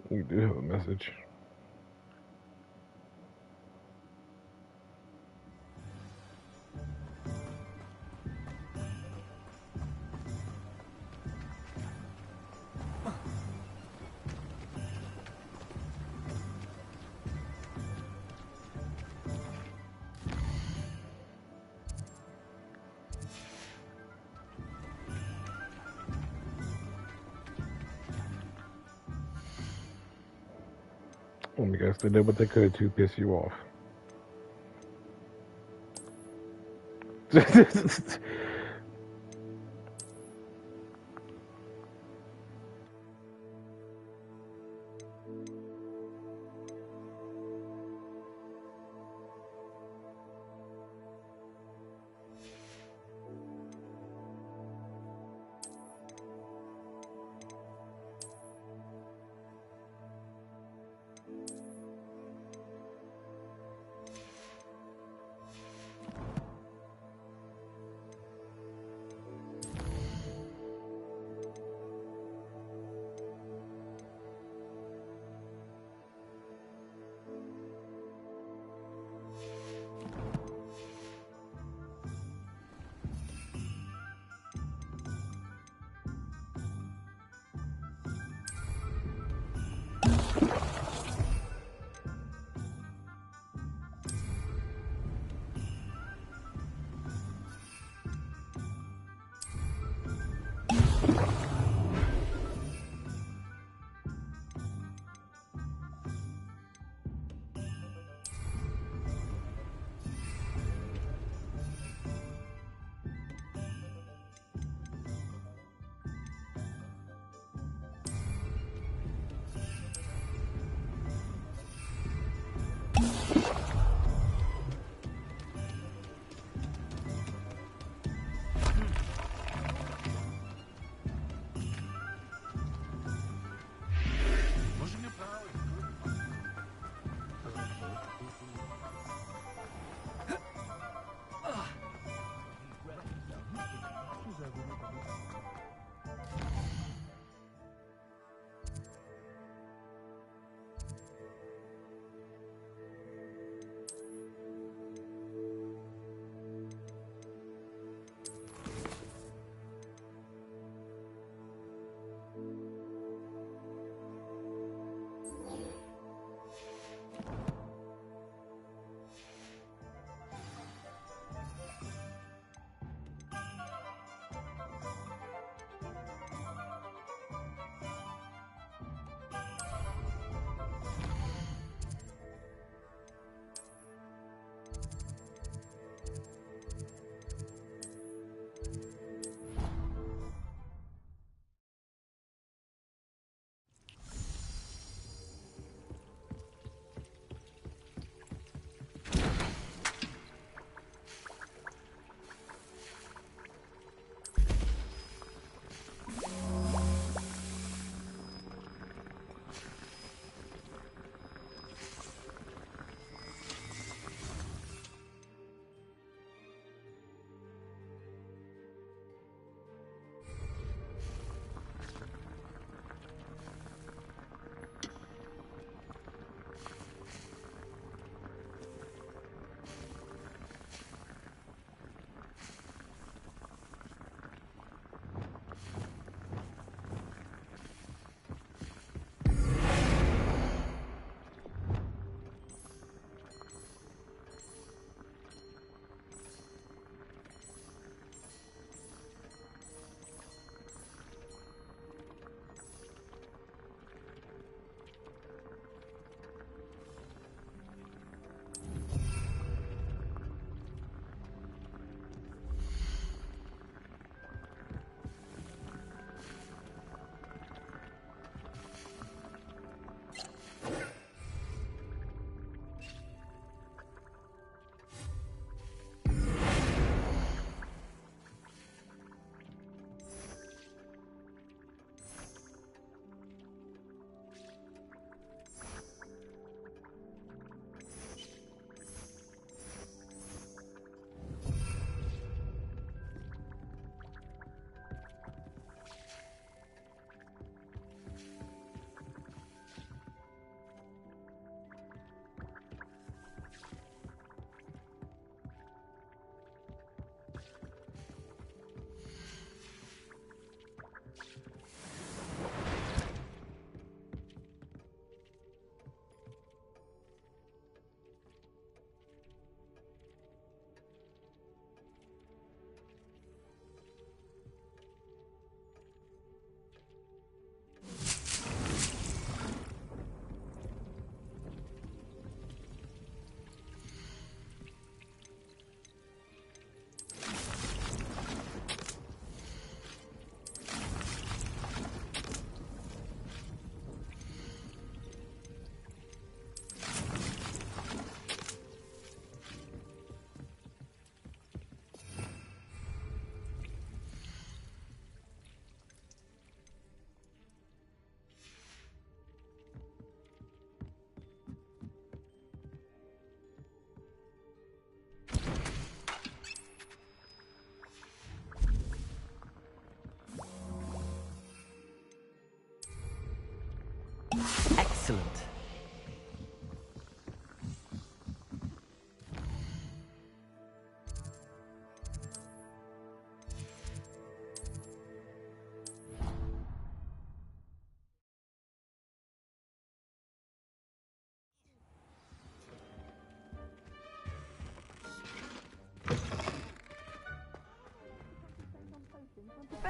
You do have a message. I guess they did what they could to piss you off.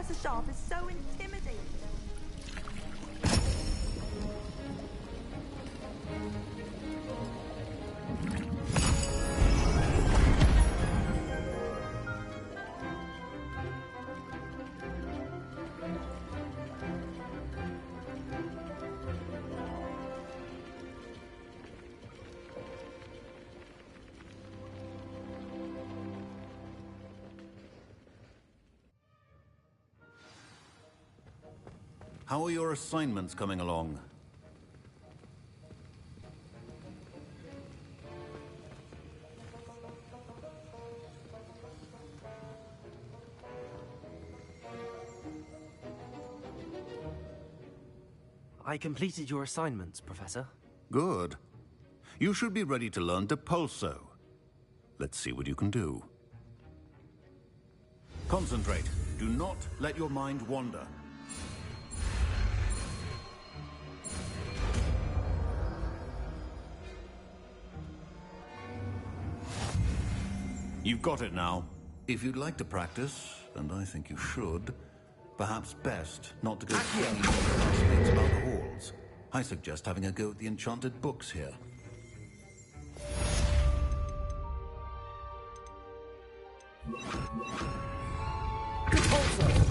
Professor Sharp is so intimidating. How are your assignments coming along? I completed your assignments, Professor. Good. You should be ready to learn Depulso. Let's see what you can do. Concentrate. Do not let your mind wander. You've got it now. If you'd like to practice, and I think you should, perhaps best not to go swinging your classmates about the halls. I suggest having a go at the enchanted books here.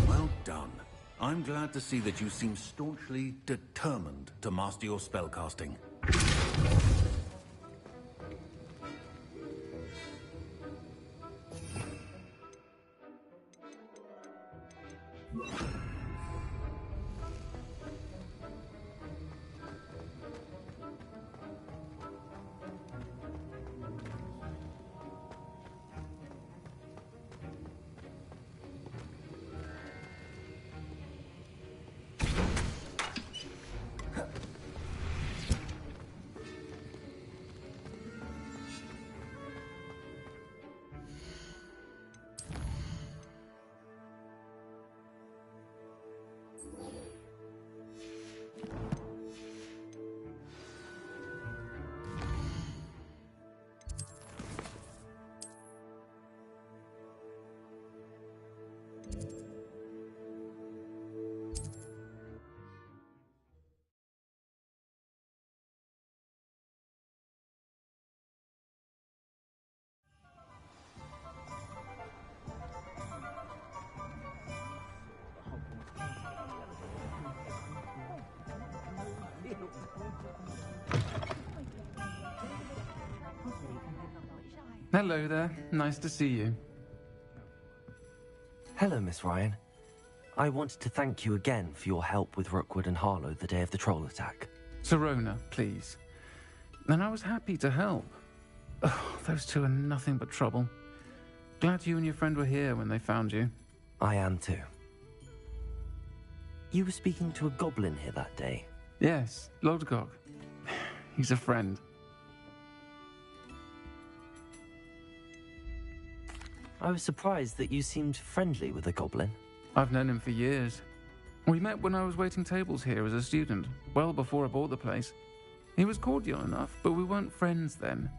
Well done. I'm glad to see that you seem staunchly determined to master your spellcasting. Hello there. Nice to see you. Hello, Miss Ryan. I wanted to thank you again for your help with Rookwood and Harlow the day of the troll attack. Sirona, please. And I was happy to help. Oh, those two are nothing but trouble. Glad you and your friend were here when they found you. I am too. You were speaking to a goblin here that day. Yes, Lodgok. He's a friend. I was surprised that you seemed friendly with the goblin. I've known him for years. We met when I was waiting tables here as a student, well before I bought the place. He was cordial enough, but we weren't friends then.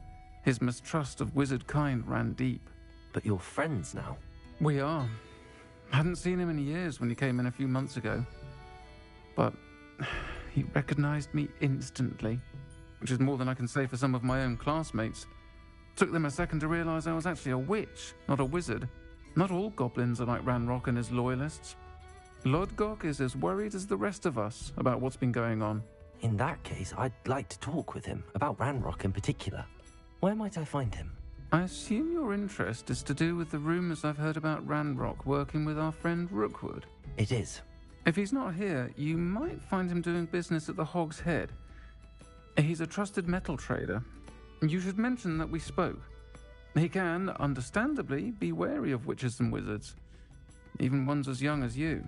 His mistrust of wizard kind ran deep. But you're friends now? We are. Hadn't seen him in years when he came in a few months ago. But he recognized me instantly, which is more than I can say for some of my own classmates. Took them a second to realize I was actually a witch, not a wizard. Not all goblins are like Ranrock and his loyalists. Lodgok is as worried as the rest of us about what's been going on. In that case, I'd like to talk with him, about Ranrock in particular. Where might I find him? I assume your interest is to do with the rumors I've heard about Ranrock working with our friend Rookwood. It is. If he's not here, you might find him doing business at the Hog's Head. He's a trusted metal trader. You should mention that we spoke. He can, understandably, be wary of witches and wizards, even ones as young as you.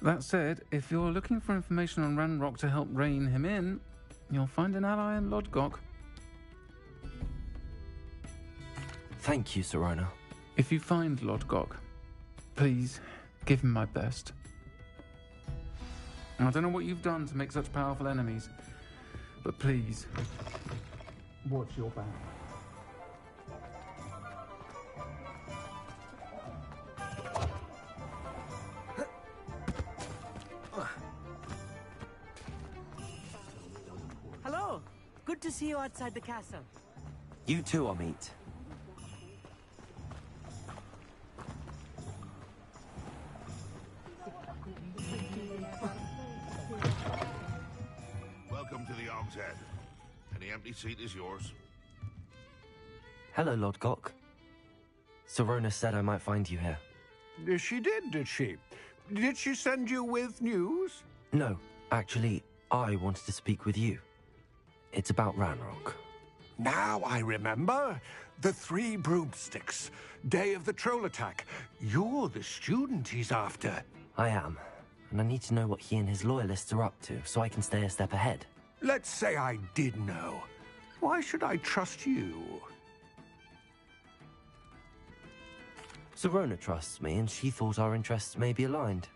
That said, if you're looking for information on Ranrock to help rein him in, you'll find an ally in Lodgok. Thank you, Sirona. If you find Lodgok, please give him my best. I don't know what you've done to make such powerful enemies, but please, watch your back. Good to see you outside the castle. You too, Amit. Welcome to the Hogshead. Any empty seat is yours. Hello, Lord Gok. Sirona said I might find you here. She did she? Did she send you with news? No, actually, I wanted to speak with you. It's about Ranrock. Now I remember. The 3 broomsticks. Day of the troll attack. You're the student he's after. I am, and I need to know what he and his loyalists are up to, so I can stay a step ahead. Let's say I did know. Why should I trust you? Sirona trusts me, and she thought our interests may be aligned.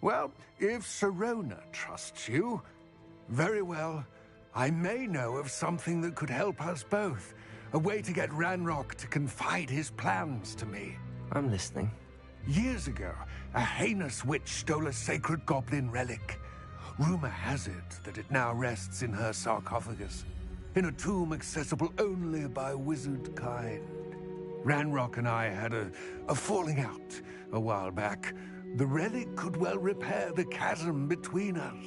Well, if Sirona trusts you, very well. I may know of something that could help us both. A way to get Ranrock to confide his plans to me. I'm listening. Years ago, a heinous witch stole a sacred goblin relic. Rumor has it that it now rests in her sarcophagus, in a tomb accessible only by wizard kind. Ranrock and I had a falling out a while back. The relic could well repair the chasm between us.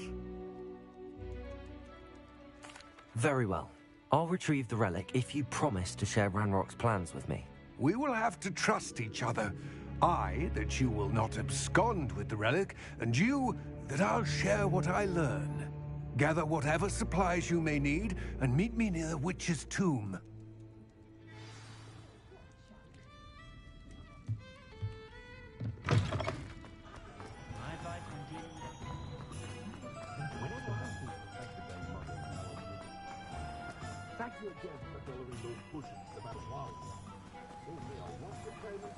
Very well. I'll retrieve the relic if you promise to share Ranrock's plans with me. We will have to trust each other. I, that you will not abscond with the relic, and you, that I'll share what I learn. Gather whatever supplies you may need, and meet me near the witch's tomb. Thank you again for delivering those potions about a while ago. Only I want to pay them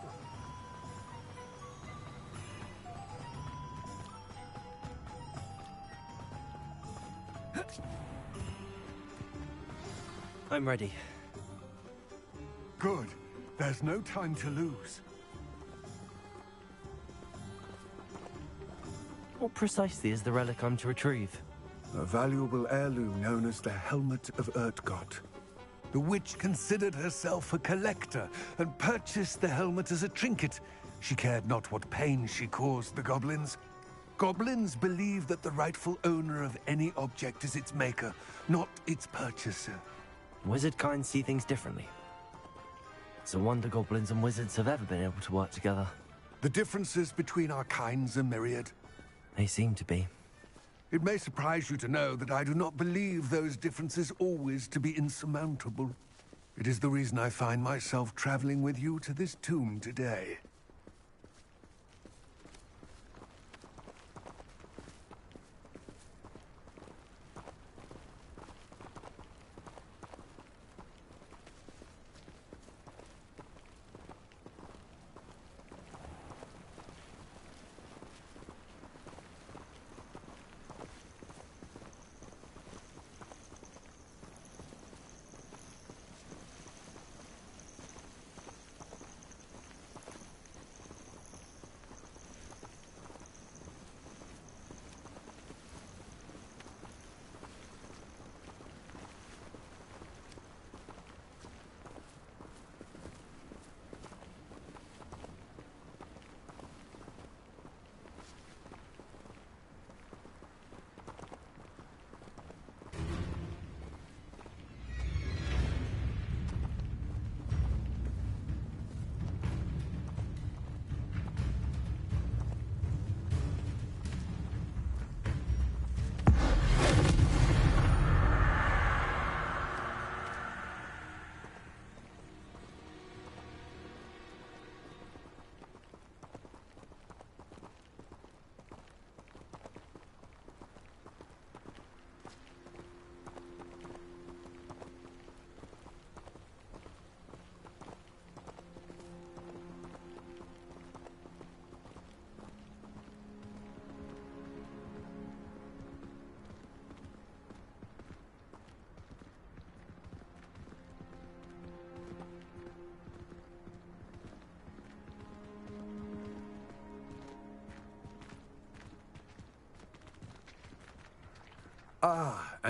back. I'm ready. Good. There's no time to lose. What precisely is the relic I'm to retrieve? A valuable heirloom known as the Helmet of Urtgott. The witch considered herself a collector and purchased the helmet as a trinket. She cared not what pain she caused the goblins. Goblins believe that the rightful owner of any object is its maker, not its purchaser. Wizard kind see things differently. It's a wonder goblins and wizards have ever been able to work together. The differences between our kinds are myriad. They seem to be. It may surprise you to know that I do not believe those differences always to be insurmountable. It is the reason I find myself traveling with you to this tomb today.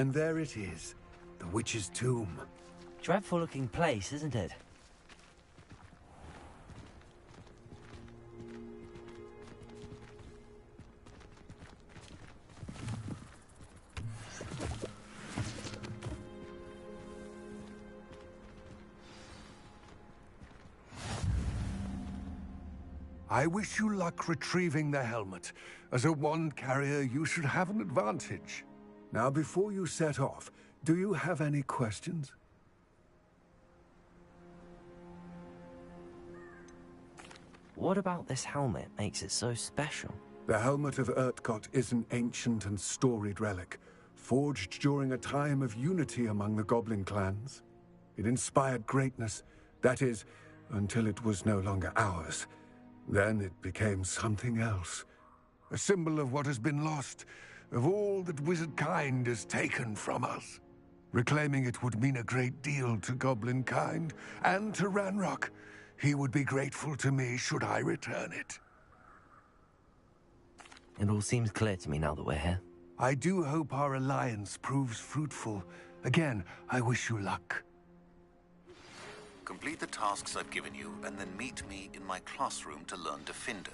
And there it is, the witch's tomb. Dreadful-looking place, isn't it? I wish you luck retrieving the helmet. As a wand carrier, you should have an advantage. Now, before you set off, do you have any questions? What about this helmet makes it so special? The helmet of Urtkot is an ancient and storied relic, forged during a time of unity among the goblin clans. It inspired greatness, that is, until it was no longer ours. Then it became something else. A symbol of what has been lost, of all that wizard kind has taken from us. Reclaiming it would mean a great deal to goblin kind, and to Ranrock. He would be grateful to me should I return it. It all seems clear to me now that we're here. I do hope our alliance proves fruitful. Again, I wish you luck. Complete the tasks I've given you, and then meet me in my classroom to learn Defindo.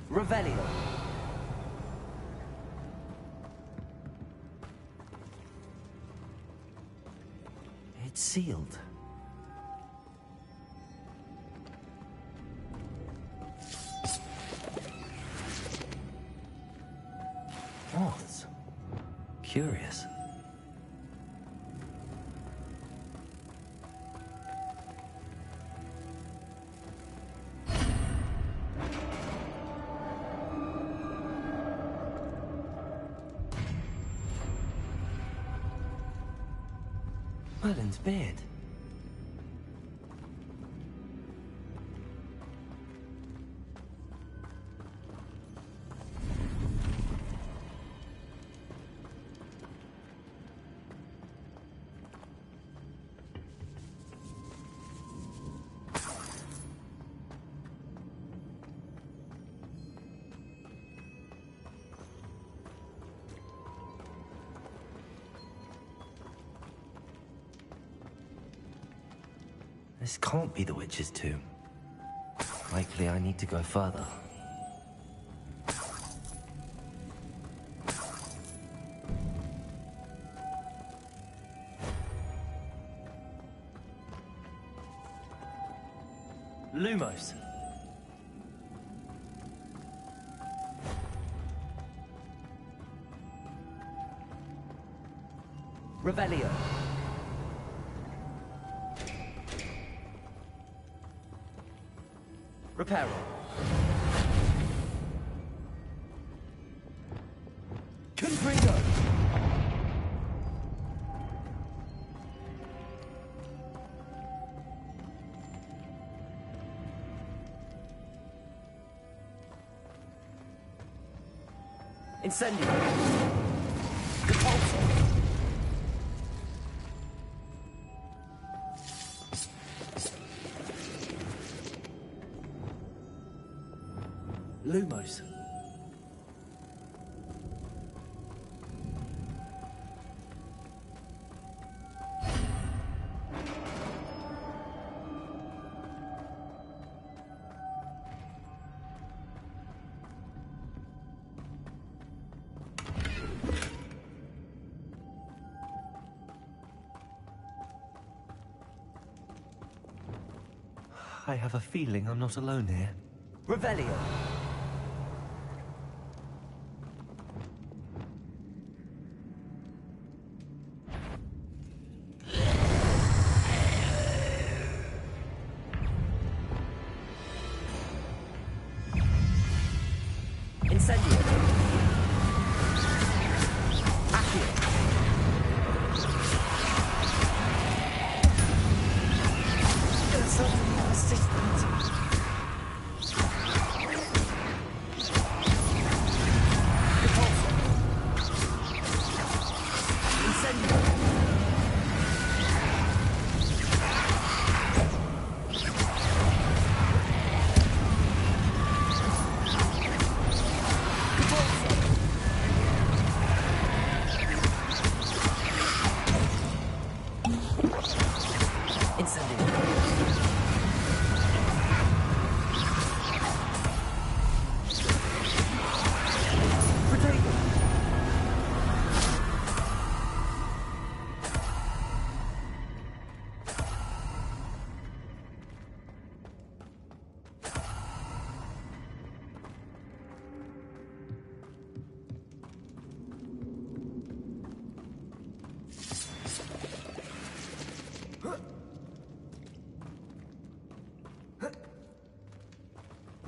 Revelio. It's sealed. Moths. Curious. Merlin's beard. This can't be the witch's tomb. Likely I need to go further. Lumos. Revelio. Reparo. Confringo. Incendio. Repulsor. Lumos. I have a feeling I'm not alone here. Revelio. Incendio. Accio. There's something persistent. Repulsor. Incendio.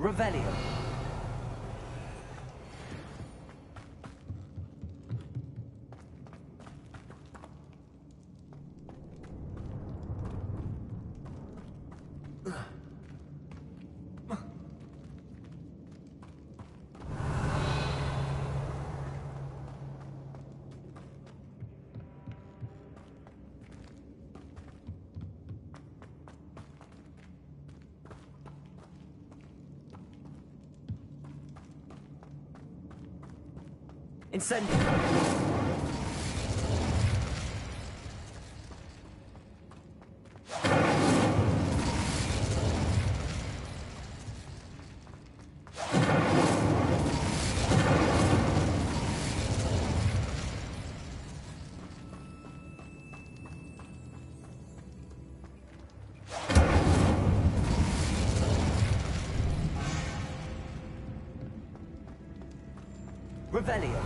Revelio. Incendio. Revelio.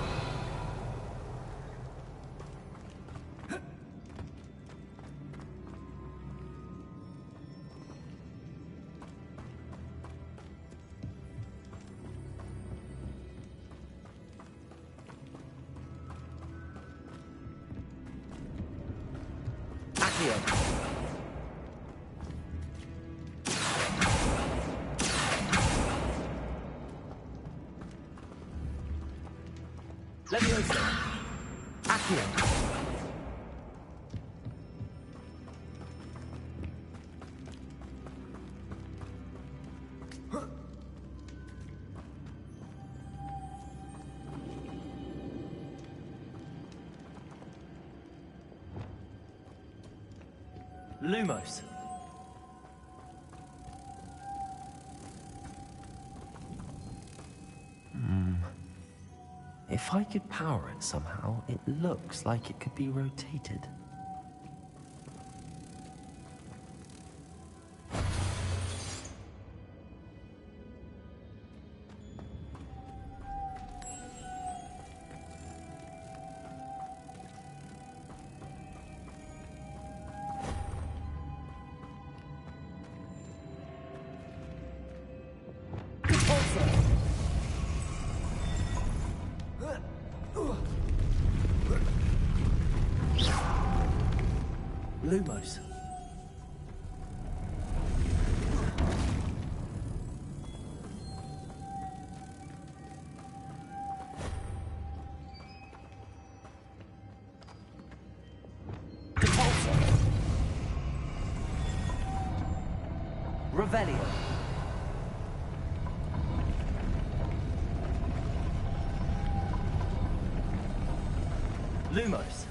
Accio. Leviosa. Accio. Lumos. If I could power it somehow, it looks like it could be rotated. Lumos. Depulso. Revelio. Lumos.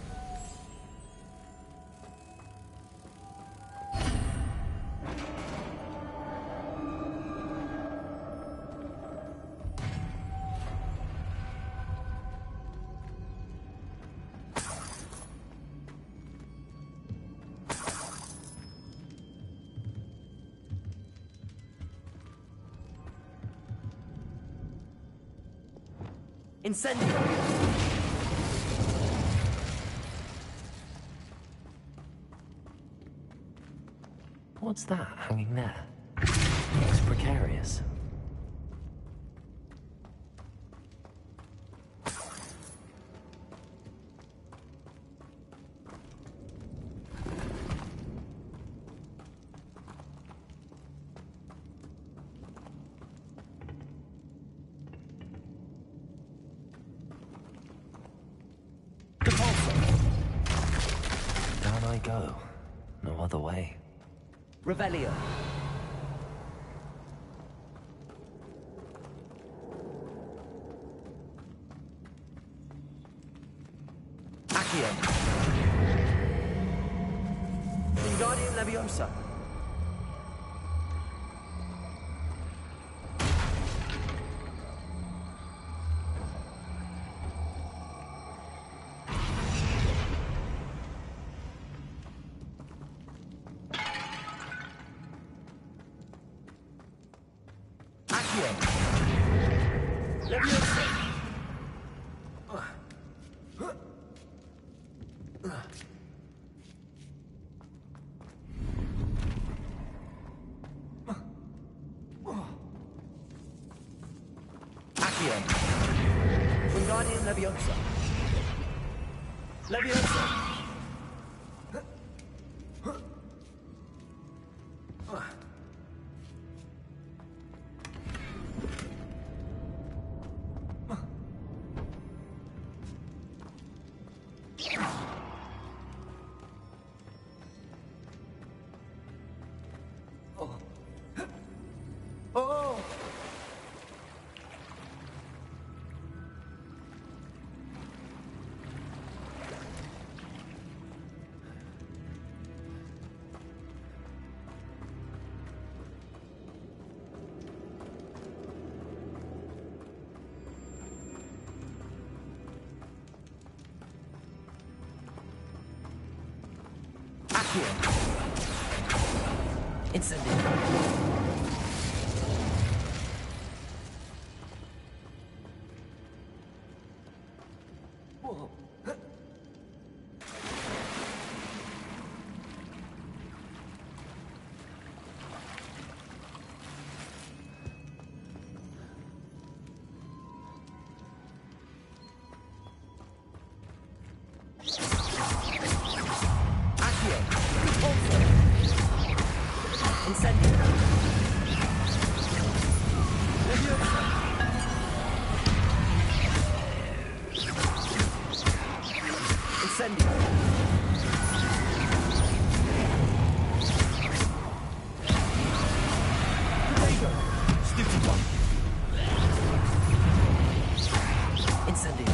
Incendio. What's that hanging there? Looks precarious. Down I go. No other way. Revelio. Accio. Wingardium Leviosa. Leviosa. Wingardium Leviosa. Leviosa. Oh! Accio. Incendio. Whoa. Accio. Repulsor. Incendio. Leviosa. Incendio. Tornado. Stupid one. Incendio.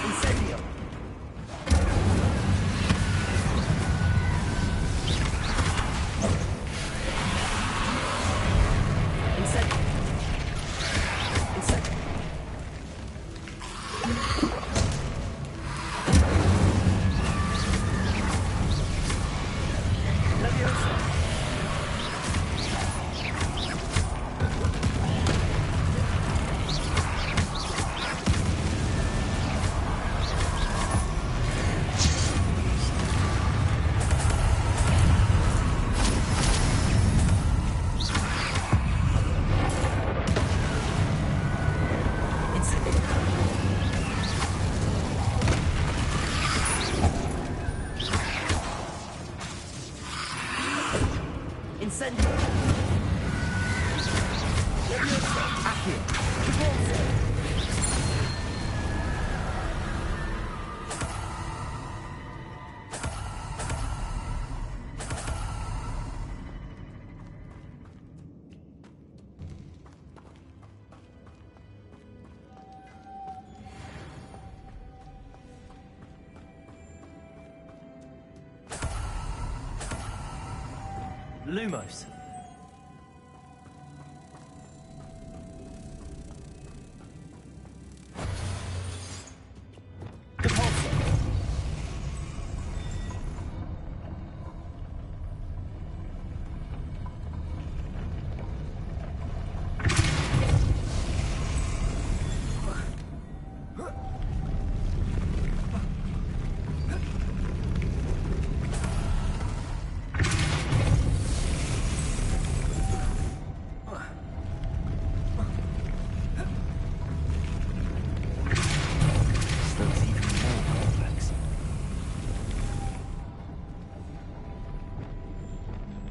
Incendio. Incendio. Incendio. Leviosa. Incendio. Incendio. Leviosa. Accio. Repulsor. Lumos. Repulsor. Looks even more complex.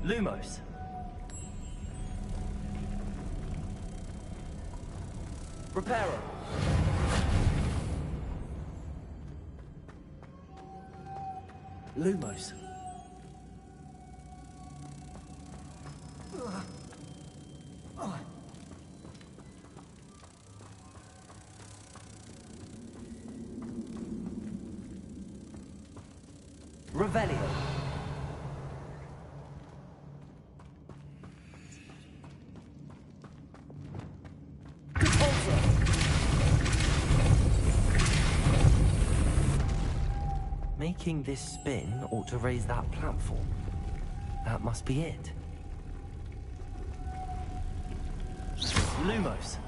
Lumos. Reparo. Lumos. Revelio. Repulsor. Making this spin ought to raise that platform. That must be it. Lumos.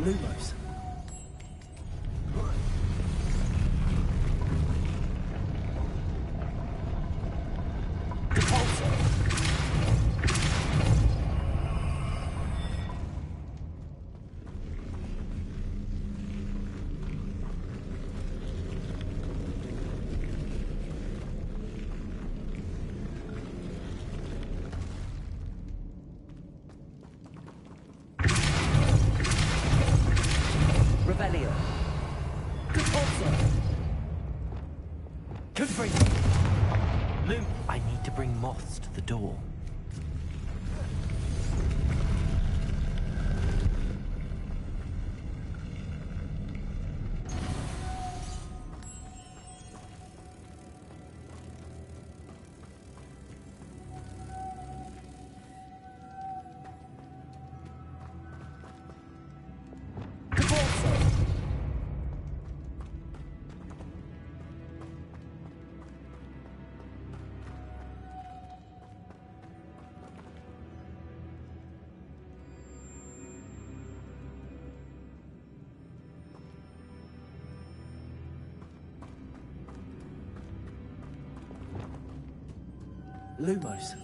Lumos. Rebellion. Loom, I need to bring moths to the door. Lumos.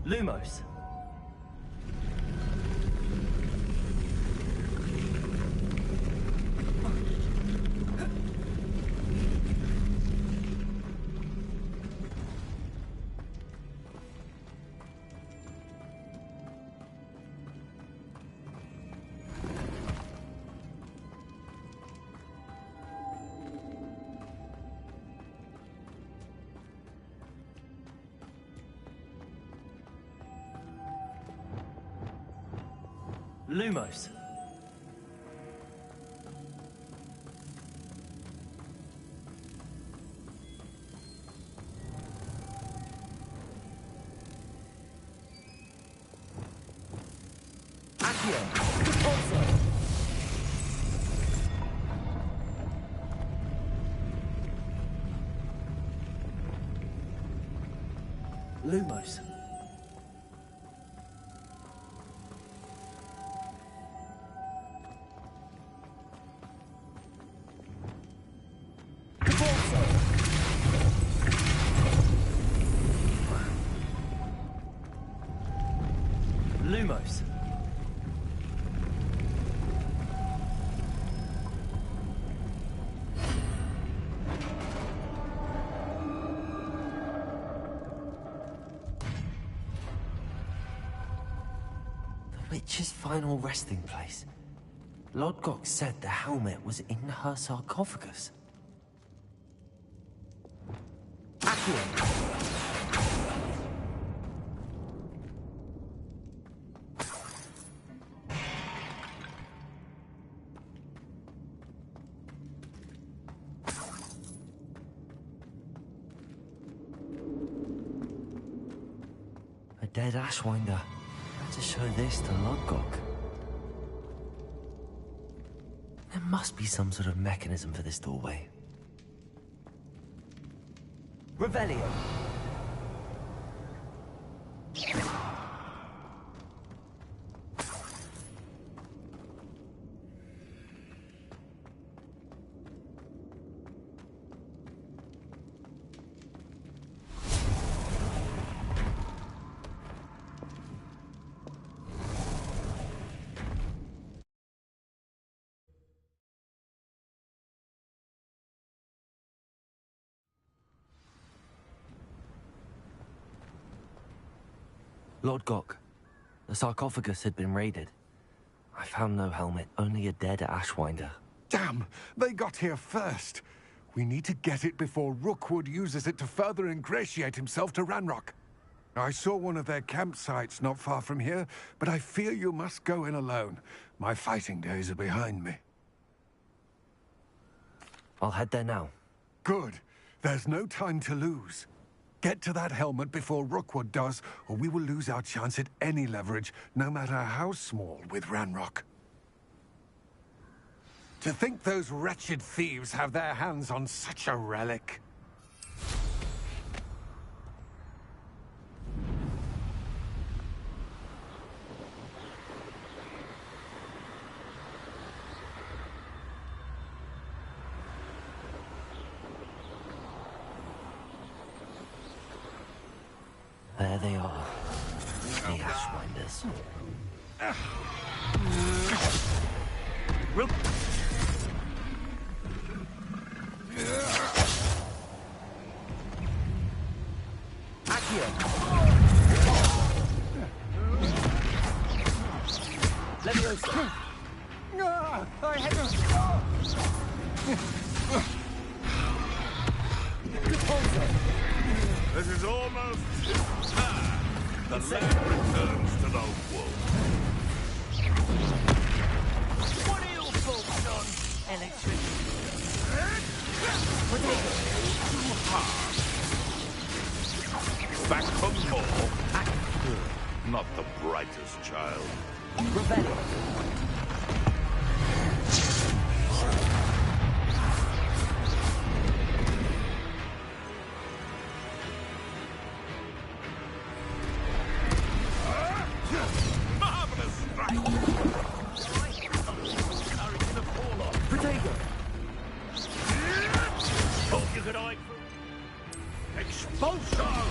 Lumos. Lumos. Accio. Lumos. Lumos. The witch's final resting place. Lodgok said the helmet was in her sarcophagus. Accio. A dead Ashwinder. To show this to Lodgok. There must be some sort of mechanism for this doorway. Revelio. Lodgok, the sarcophagus had been raided. I found no helmet, only a dead Ashwinder. Damn! They got here first. We need to get it before Rookwood uses it to further ingratiate himself to Ranrock. I saw one of their campsites not far from here, but I fear you must go in alone. My fighting days are behind me. I'll head there now. Good. There's no time to lose. Get to that helmet before Rookwood does, or we will lose our chance at any leverage, no matter how small, with Ranrock. To think those wretched thieves have their hands on such a relic. There they are, the Ashwinders. Leviosa! I had This is almost... the land returns to the wolf. What are your thoughts on electricity? Too hard. Back from more. Not the brightest child. Rebellion. Marvelous strike! Protego. Thought you could hide from... Expulsion!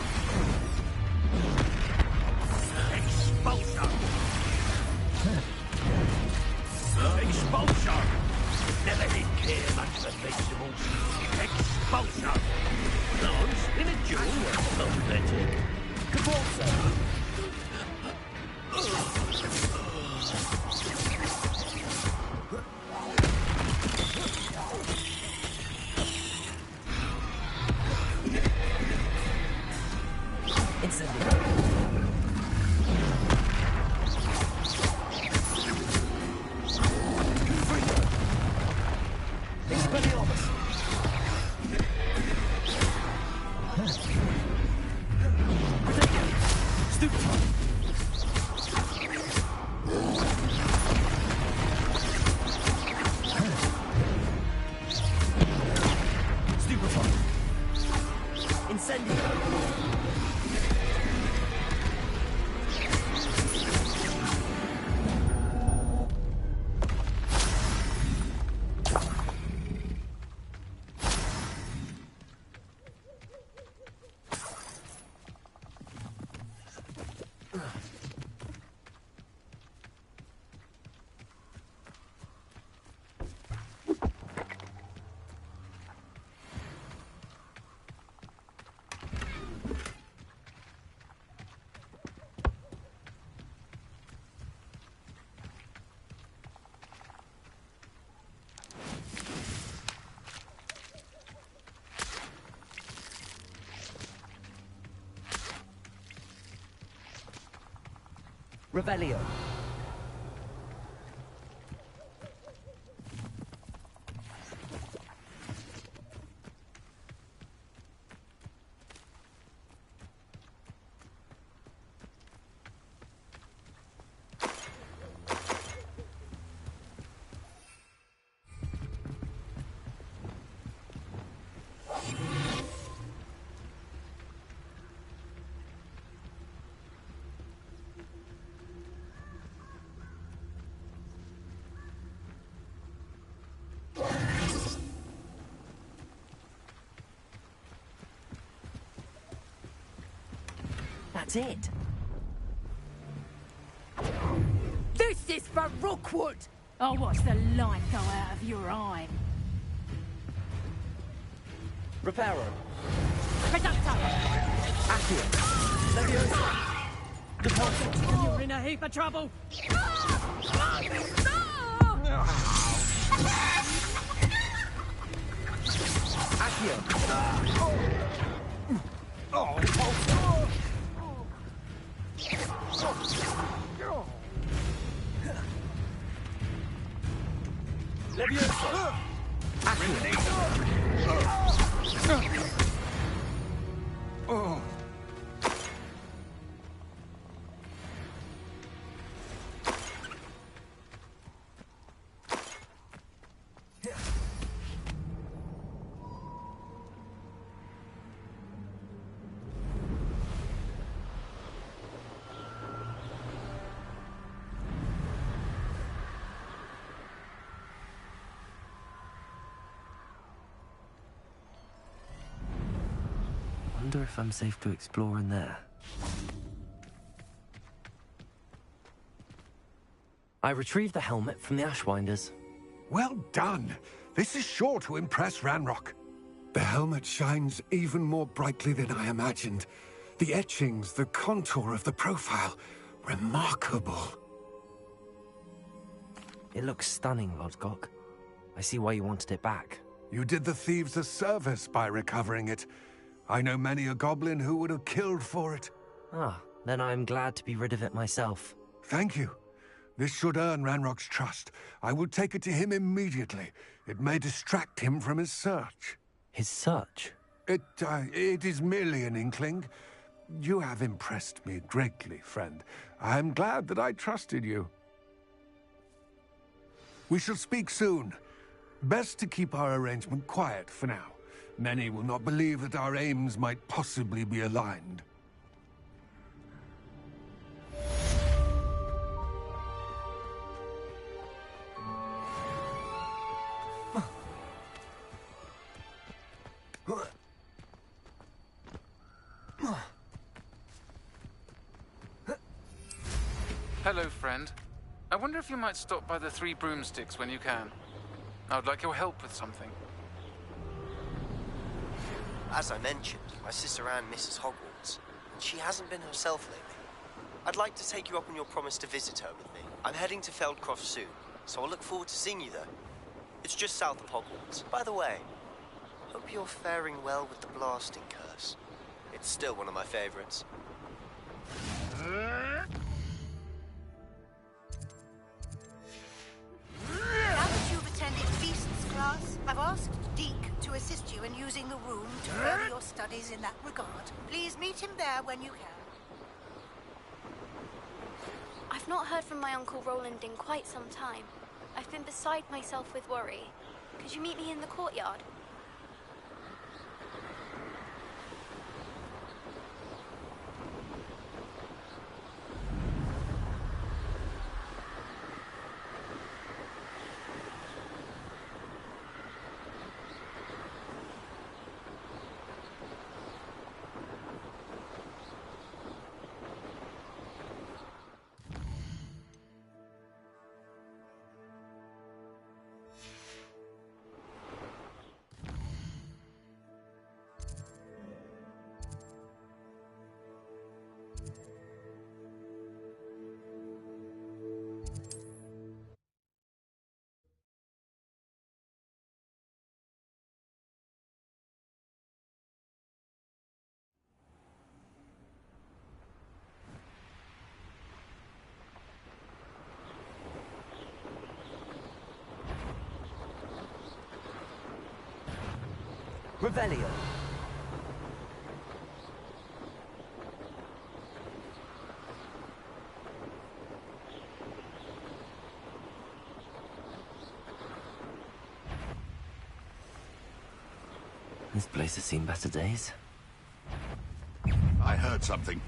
Expulsion! Expulsion! Never did care much for vegetables. Expulsion! Lance, in a duel, not better. Cabalsa. Incendio. Expelliarmus. Stupefy. Stupefy. Incendio. Revelio. That's it. This is for Rookwood! I'll watch the light go out of your eye. Reparo. Reducto! Accio. Leviosa. Deposit. You're in a heap of trouble! Accio. Leviosa. Accio. Wonder if I'm safe to explore in there. I retrieved the helmet from the Ashwinders. Well done. This is sure to impress Ranrock. The helmet shines even more brightly than I imagined. The etchings, the contour of the profile, remarkable. It looks stunning, Lodgok. I see why you wanted it back. You did the thieves a service by recovering it. I know many a goblin who would have killed for it. Ah, then I'm glad to be rid of it myself. Thank you. This should earn Ranrock's trust. I will take it to him immediately. It may distract him from his search. His search? It is merely an inkling. You have impressed me greatly, friend. I am glad that I trusted you. We shall speak soon. Best to keep our arrangement quiet for now. Many will not believe that our aims might possibly be aligned. Hello, friend. I wonder if you might stop by the Three Broomsticks when you can. I would like your help with something. As I mentioned, my sister Anne misses Hogwarts, and she hasn't been herself lately. I'd like to take you up on your promise to visit her with me. I'm heading to Feldcroft soon, so I'll look forward to seeing you there. It's just south of Hogwarts. By the way, hope you're faring well with the blasting curse. It's still one of my favorites. Now that you've attended Beast's class, I've asked Deke to assist you in using the room to further your studies in that regard. Please meet him there when you can. I've not heard from my Uncle Roland in quite some time. I've been beside myself with worry. Could you meet me in the courtyard? Revelio. This place has seen better days. I heard something.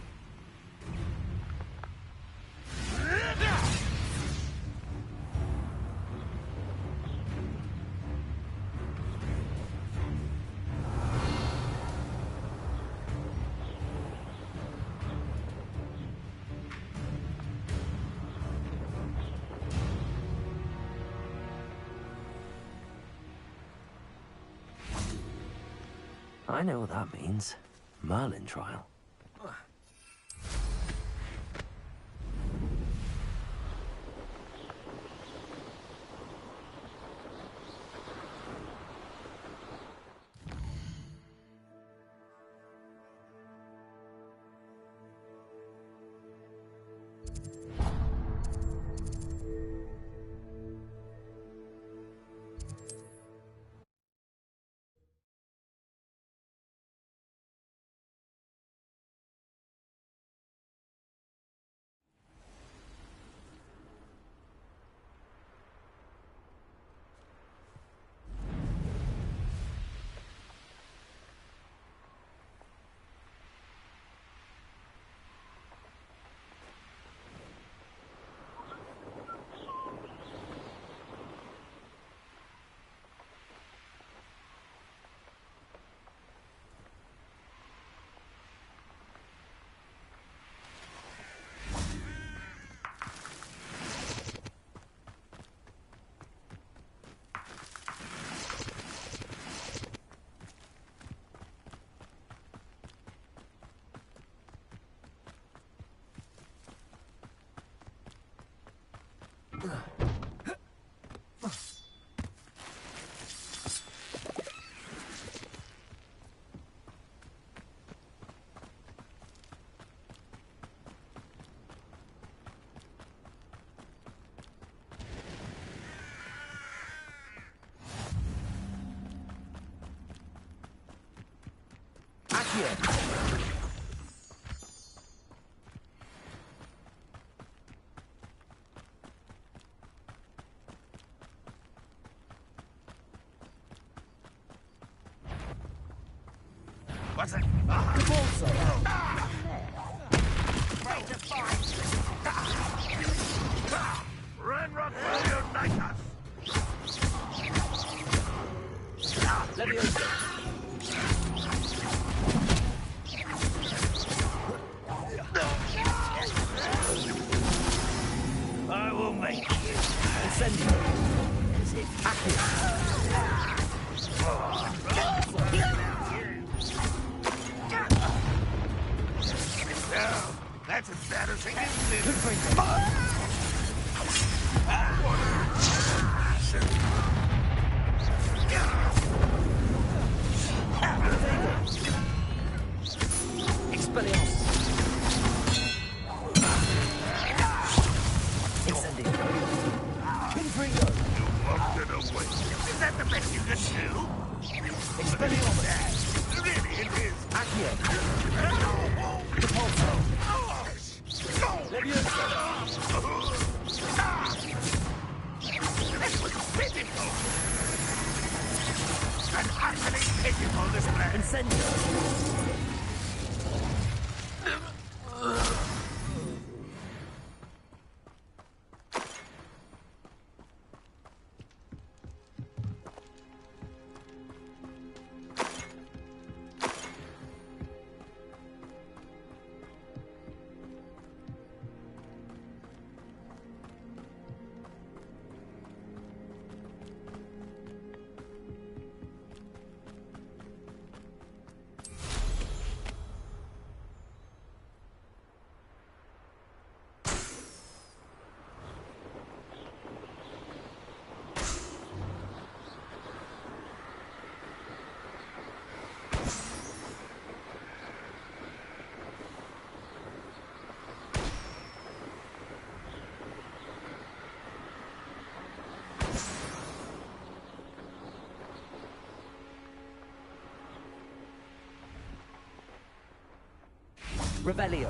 I know what that means. Merlin trial. What's it? Run, unite us! Leviosa! I will make you. Incendio! That's embarrassing, isn't it? Expelliarmus. Incendio. Confringo. You won't get away. Is that the best you can do? Expelliarmus. Really, it is. Accio. Repulso. Leviosa. This was pitiful. An utterly pitiful display. Incendio. Revelio.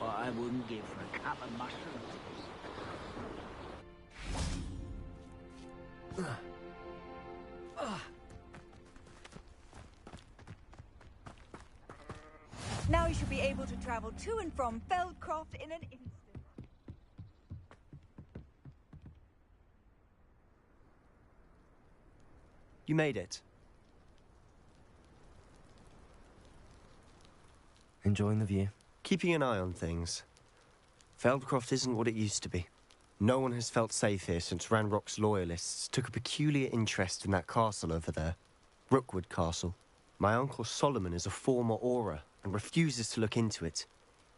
I wouldn't give for a cup of mushrooms. Now you should be able to travel to and from Feldcroft in an instant. You made it. Enjoying the view? Keeping an eye on things. Feldcroft isn't what it used to be. No one has felt safe here since Ranrock's loyalists took a peculiar interest in that castle over there. Rookwood Castle. My Uncle Solomon is a former Auror and refuses to look into it,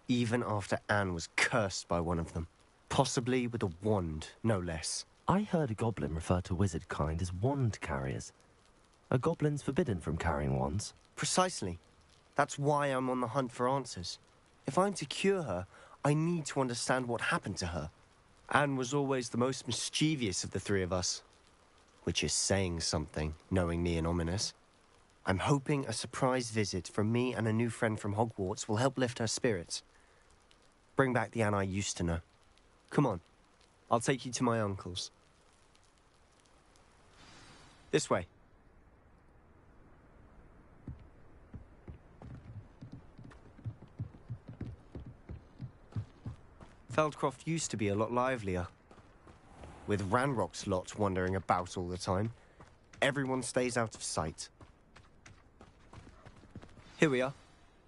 even after Anne was cursed by one of them. Possibly with a wand, no less. I heard a goblin refer to wizard kind as wand carriers. Are goblins forbidden from carrying wands? Precisely. That's why I'm on the hunt for answers. If I'm to cure her, I need to understand what happened to her. Anne was always the most mischievous of the three of us. Which is saying something, knowing me and Ominous. I'm hoping a surprise visit from me and a new friend from Hogwarts will help lift her spirits. Bring back the Anne I used to know. Come on, I'll take you to my uncle's. This way. Feldcroft used to be a lot livelier. With Ranrock's lot wandering about all the time, everyone stays out of sight. Here we are.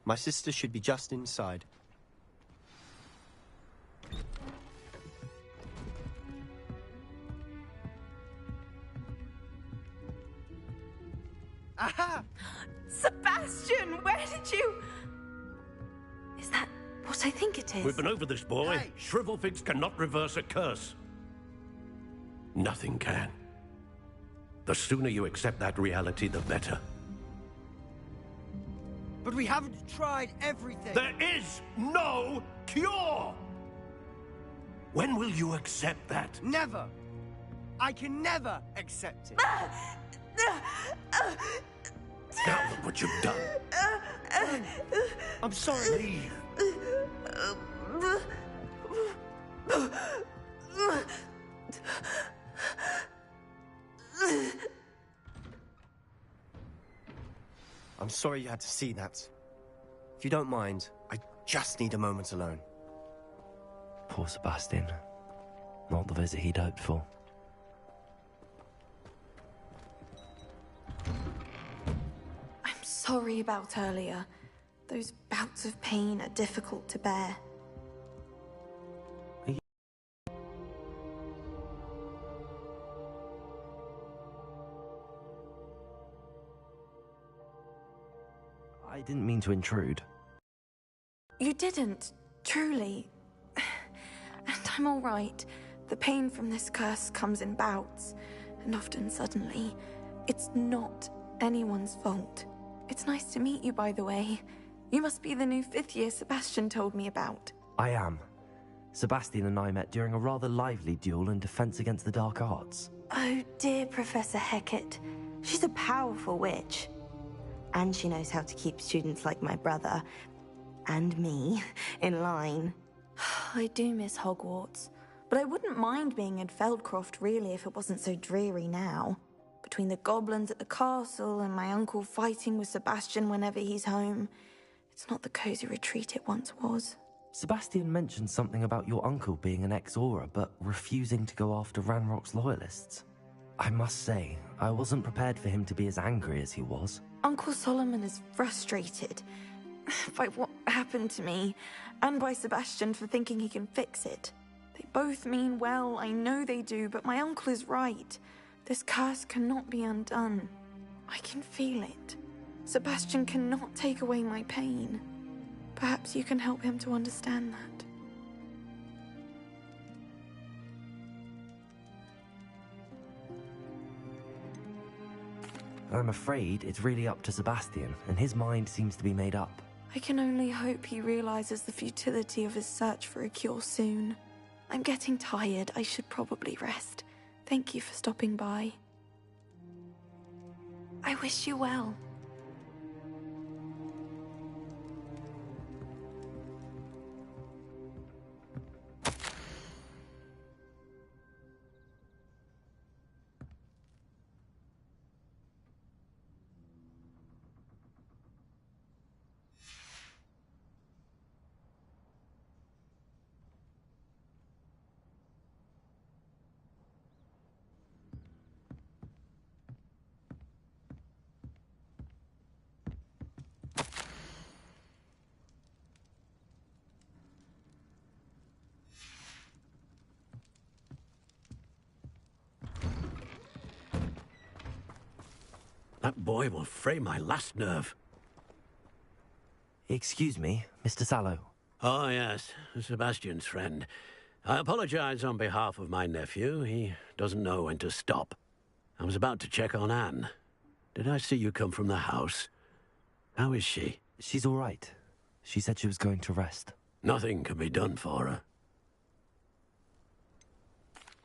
My sister should be just inside. Aha! Sebastian, where did you... Is that what I think it is? We've been over this, boy. Hey. Shrivelfigs cannot reverse a curse. Nothing can. The sooner you accept that reality, the better. But we haven't tried everything. There is no cure! When will you accept that? Never. I can never accept it. Now look what you've done. I'm sorry. Leave. I'm sorry you had to see that. If you don't mind, I just need a moment alone. Poor Sebastian. Not the visit he'd hoped for. I'm sorry about earlier. Those bouts of pain are difficult to bear. I didn't mean to intrude. You didn't, truly. And I'm all right. The pain from this curse comes in bouts, and often suddenly. It's not anyone's fault. It's nice to meet you, by the way. You must be the new fifth year Sebastian told me about. I am. Sebastian and I met during a rather lively duel in Defense Against the Dark Arts. Oh, dear Professor Hecat. She's a powerful witch. And she knows how to keep students like my brother, and me, in line. I do miss Hogwarts, but I wouldn't mind being in Feldcroft, really, if it wasn't so dreary now. Between the goblins at the castle and my uncle fighting with Sebastian whenever he's home, it's not the cozy retreat it once was. Sebastian mentioned something about your uncle being an ex-Auror, but refusing to go after Ranrock's loyalists. I must say, I wasn't prepared for him to be as angry as he was. Uncle Solomon is frustrated by what happened to me, and by Sebastian for thinking he can fix it. They both mean well, I know they do, but my uncle is right. This curse cannot be undone. I can feel it. Sebastian cannot take away my pain. Perhaps you can help him to understand that. I'm afraid it's really up to Sebastian, and his mind seems to be made up. I can only hope he realizes the futility of his search for a cure soon. I'm getting tired. I should probably rest. Thank you for stopping by. I wish you well. That boy will fray my last nerve. Excuse me, Mr. Sallow. Oh, yes, Sebastian's friend. I apologize on behalf of my nephew. He doesn't know when to stop. I was about to check on Anne. Did I see you come from the house? How is she? She's all right. She said she was going to rest. Nothing can be done for her.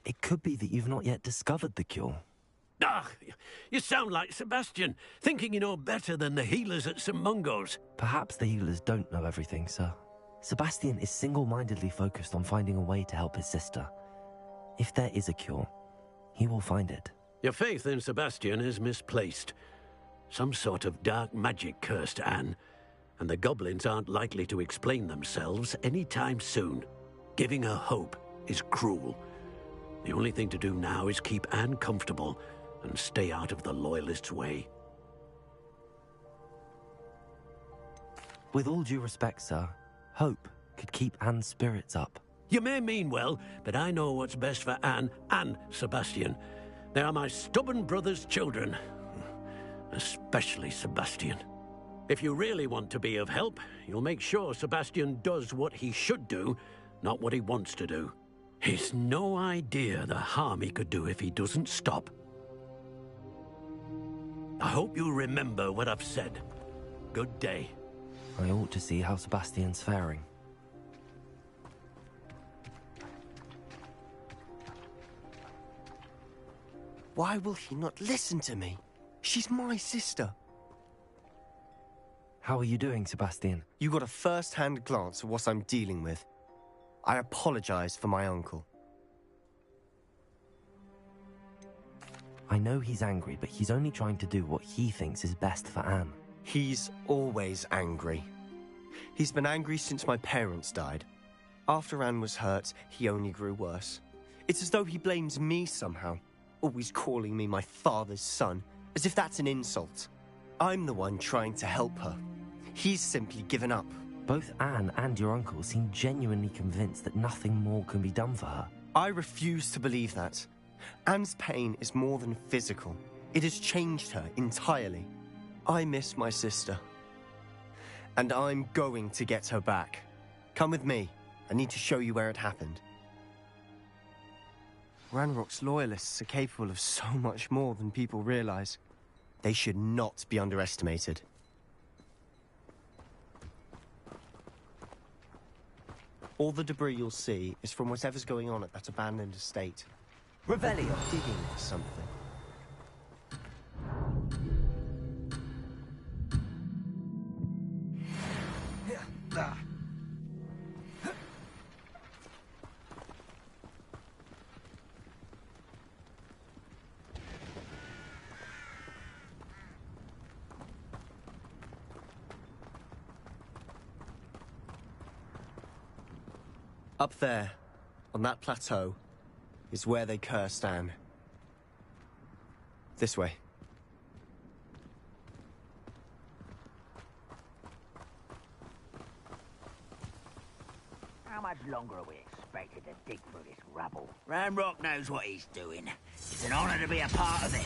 It could be that you've not yet discovered the cure. Ah, you sound like Sebastian, thinking you know better than the healers at St. Mungo's. Perhaps the healers don't know everything, sir. Sebastian is single-mindedly focused on finding a way to help his sister. If there is a cure, he will find it. Your faith in Sebastian is misplaced. Some sort of dark magic cursed Anne, and the goblins aren't likely to explain themselves anytime soon. Giving her hope is cruel. The only thing to do now is keep Anne comfortable and stay out of the Loyalists' way. With all due respect, sir, hope could keep Anne's spirits up. You may mean well, but I know what's best for Anne and Sebastian. They are my stubborn brother's children. Especially Sebastian. If you really want to be of help, you'll make sure Sebastian does what he should do, not what he wants to do. He's no idea the harm he could do if he doesn't stop. I hope you remember what I've said. Good day. I ought to see how Sebastian's faring. Why will he not listen to me? She's my sister. How are you doing, Sebastian? You got a first-hand glance at what I'm dealing with. I apologize for my uncle. I know he's angry, but he's only trying to do what he thinks is best for Anne. He's always angry. He's been angry since my parents died. After Anne was hurt, he only grew worse. It's as though he blames me somehow, always calling me my father's son, as if that's an insult. I'm the one trying to help her. He's simply given up. Both Anne and your uncle seem genuinely convinced that nothing more can be done for her. I refuse to believe that. Anne's pain is more than physical. It has changed her entirely. I miss my sister. And I'm going to get her back. Come with me. I need to show you where it happened. Ranrock's loyalists are capable of so much more than people realize. They should not be underestimated. All the debris you'll see is from whatever's going on at that abandoned estate. Revelio digging for something. Up there, on that plateau, is where they cursed Anne. This way. How much longer are we expected to dig through this rubble? Ranrock knows what he's doing. It's an honor to be a part of it.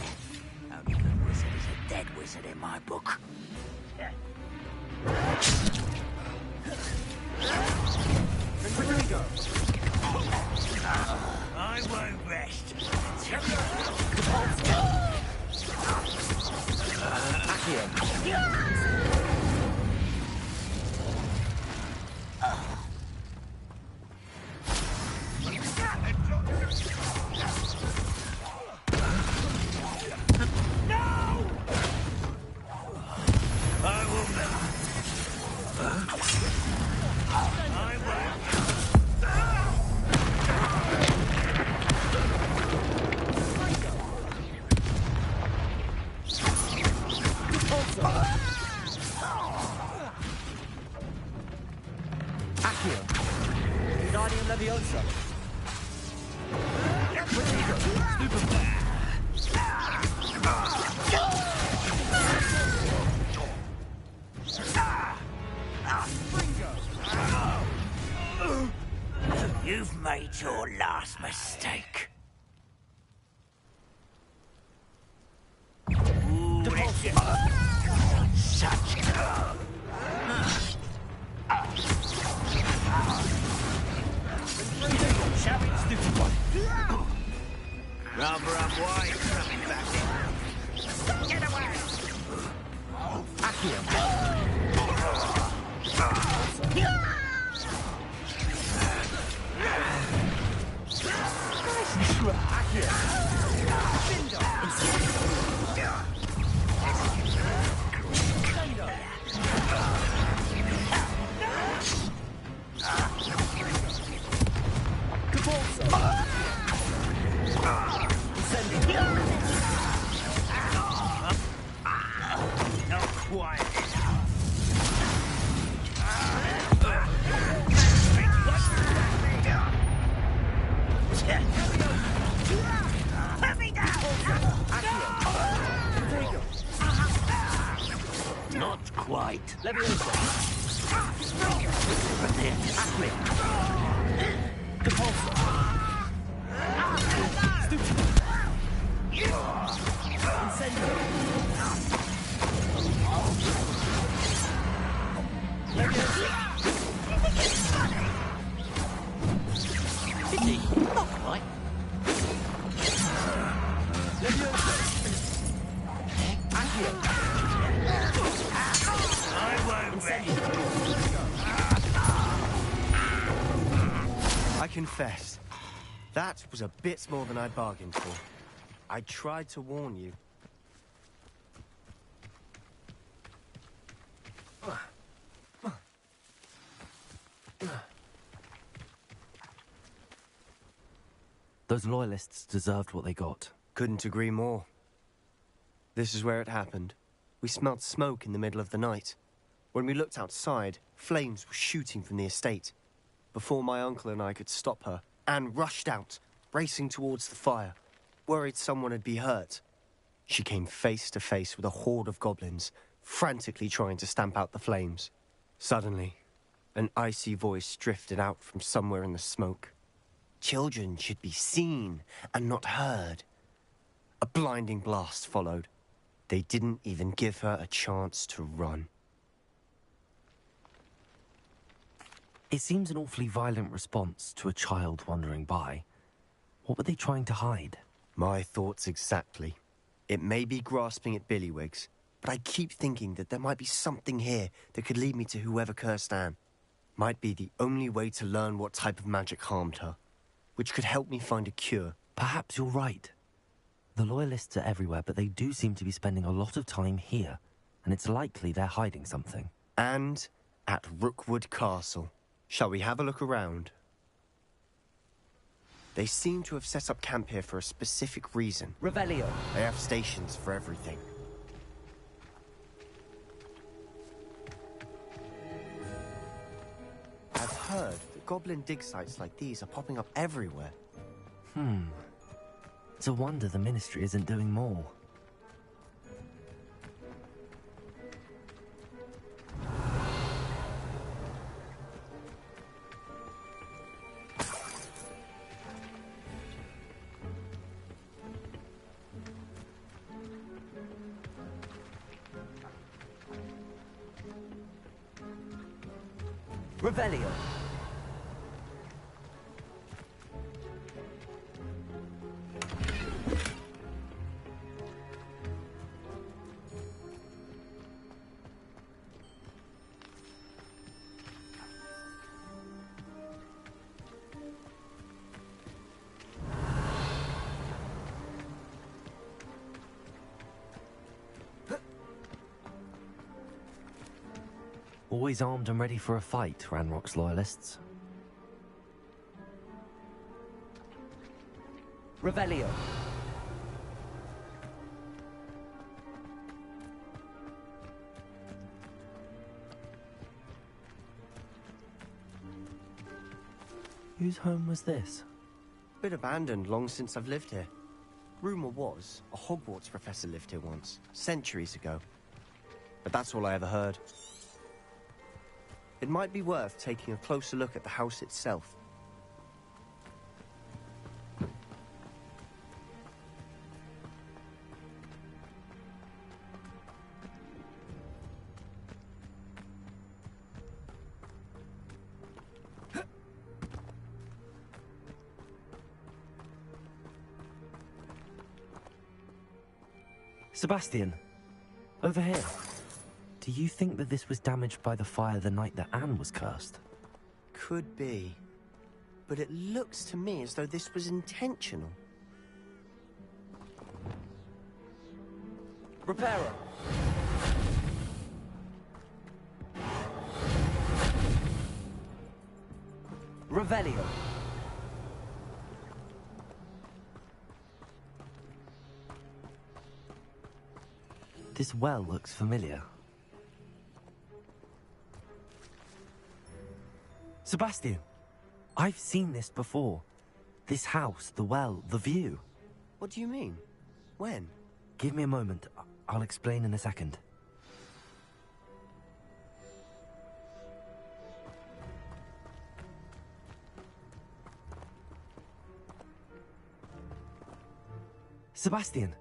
Only good wizard is a dead wizard in my book. I won't rest. You've made your last mistake. Ooh, let's Rather unwise coming back in. Get away! Not quite. Not quite. Not quite. I confess, that was a bit more than I bargained for. I tried to warn you. Those loyalists deserved what they got. Couldn't agree more. This is where it happened. We smelled smoke in the middle of the night. When we looked outside, flames were shooting from the estate. Before my uncle and I could stop her, Anne rushed out, racing towards the fire, worried someone had been hurt. She came face to face with a horde of goblins, frantically trying to stamp out the flames. Suddenly, an icy voice drifted out from somewhere in the smoke. Children should be seen and not heard. A blinding blast followed. They didn't even give her a chance to run. It seems an awfully violent response to a child wandering by. What were they trying to hide? My thoughts exactly. It may be grasping at Billywigs, but I keep thinking that there might be something here that could lead me to whoever cursed Anne. Might be the only way to learn what type of magic harmed her, which could help me find a cure. Perhaps you're right. The Loyalists are everywhere, but they do seem to be spending a lot of time here, and it's likely they're hiding something. And at Rookwood Castle. Shall we have a look around? They seem to have set up camp here for a specific reason. Revelio. They have stations for everything. I've heard that goblin dig sites like these are popping up everywhere. It's a wonder the Ministry isn't doing more. Revelio. Always armed and ready for a fight, Ranrock's Loyalists. Revelio. Whose home was this? Been abandoned long since I've lived here. Rumour was, a Hogwarts professor lived here once, centuries ago. But that's all I ever heard. It might be worth taking a closer look at the house itself. Sebastian, over here. Do you think that this was damaged by the fire the night that Anne was cursed? Could be. But it looks to me as though this was intentional. Reparo! Revelio! This well looks familiar. Sebastian, I've seen this before. This house, the well, the view. What do you mean? When? Give me a moment. I'll explain in a second. Sebastian,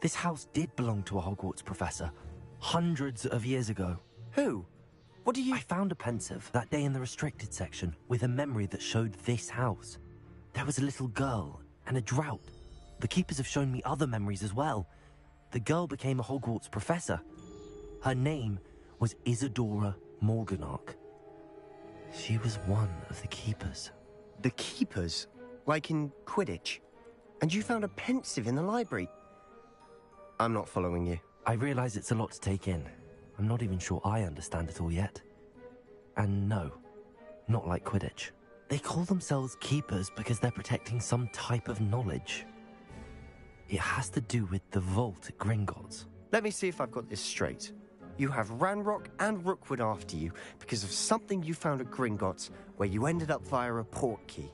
this house did belong to a Hogwarts professor, hundreds of years ago. Who? What do you... I found a pensive that day in the restricted section with a memory that showed this house. There was a little girl and a drought. The keepers have shown me other memories as well. The girl became a Hogwarts professor. Her name was Isadora Morganach. She was one of the keepers. The keepers? Like in Quidditch? And you found a pensive in the library? I'm not following you. I realize it's a lot to take in. I'm not even sure I understand it all yet. And no, not like Quidditch. They call themselves keepers because they're protecting some type of knowledge. It has to do with the vault at Gringotts. Let me see if I've got this straight. You have Ranrock and Rookwood after you because of something you found at Gringotts where you ended up via a port key.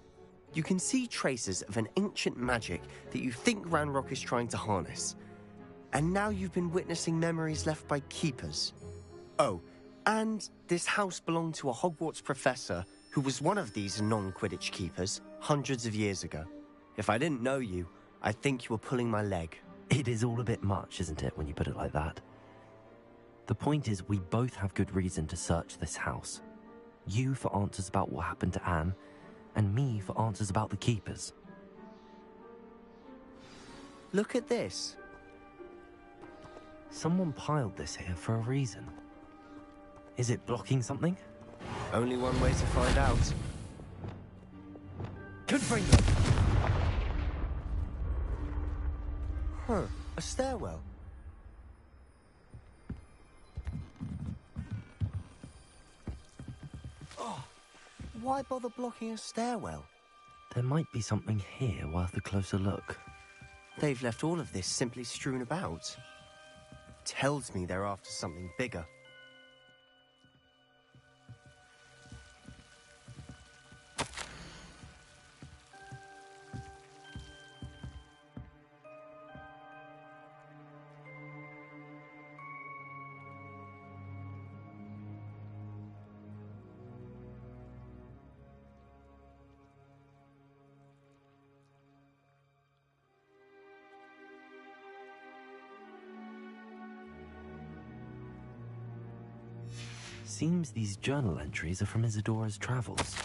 You can see traces of an ancient magic that you think Ranrock is trying to harness. And now you've been witnessing memories left by keepers. Oh, and this house belonged to a Hogwarts professor who was one of these non-Quidditch keepers hundreds of years ago. If I didn't know you, I'd think you were pulling my leg. It is all a bit much, isn't it, when you put it like that? The point is, we both have good reason to search this house. You for answers about what happened to Anne, and me for answers about the keepers. Look at this. Someone piled this here for a reason. Is it blocking something? Only one way to find out. Confringo! Huh, a stairwell. Oh, why bother blocking a stairwell? There might be something here worth a closer look. They've left all of this simply strewn about. Tells me they're after something bigger. Seems these journal entries are from Isadora's travels.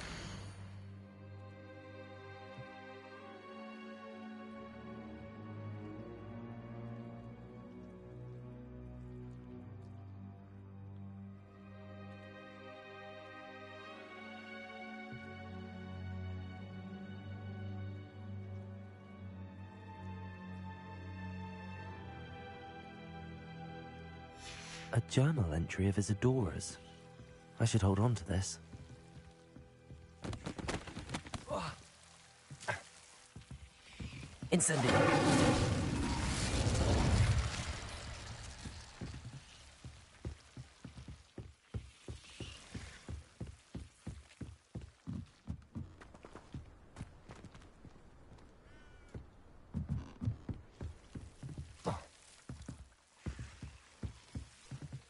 A journal entry of Isadora's. I should hold on to this. Incendio!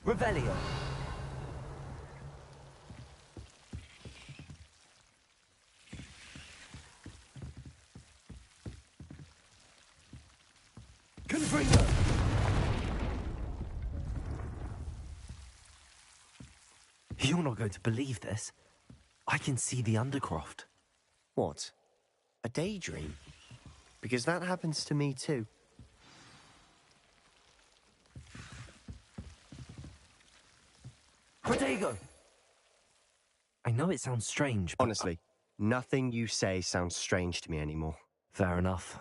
Revelio! Confringo! You're not going to believe this. I can see the Undercroft. What? A daydream? Because that happens to me too. Protego! I know it sounds strange, but... Honestly, nothing you say sounds strange to me anymore. Fair enough.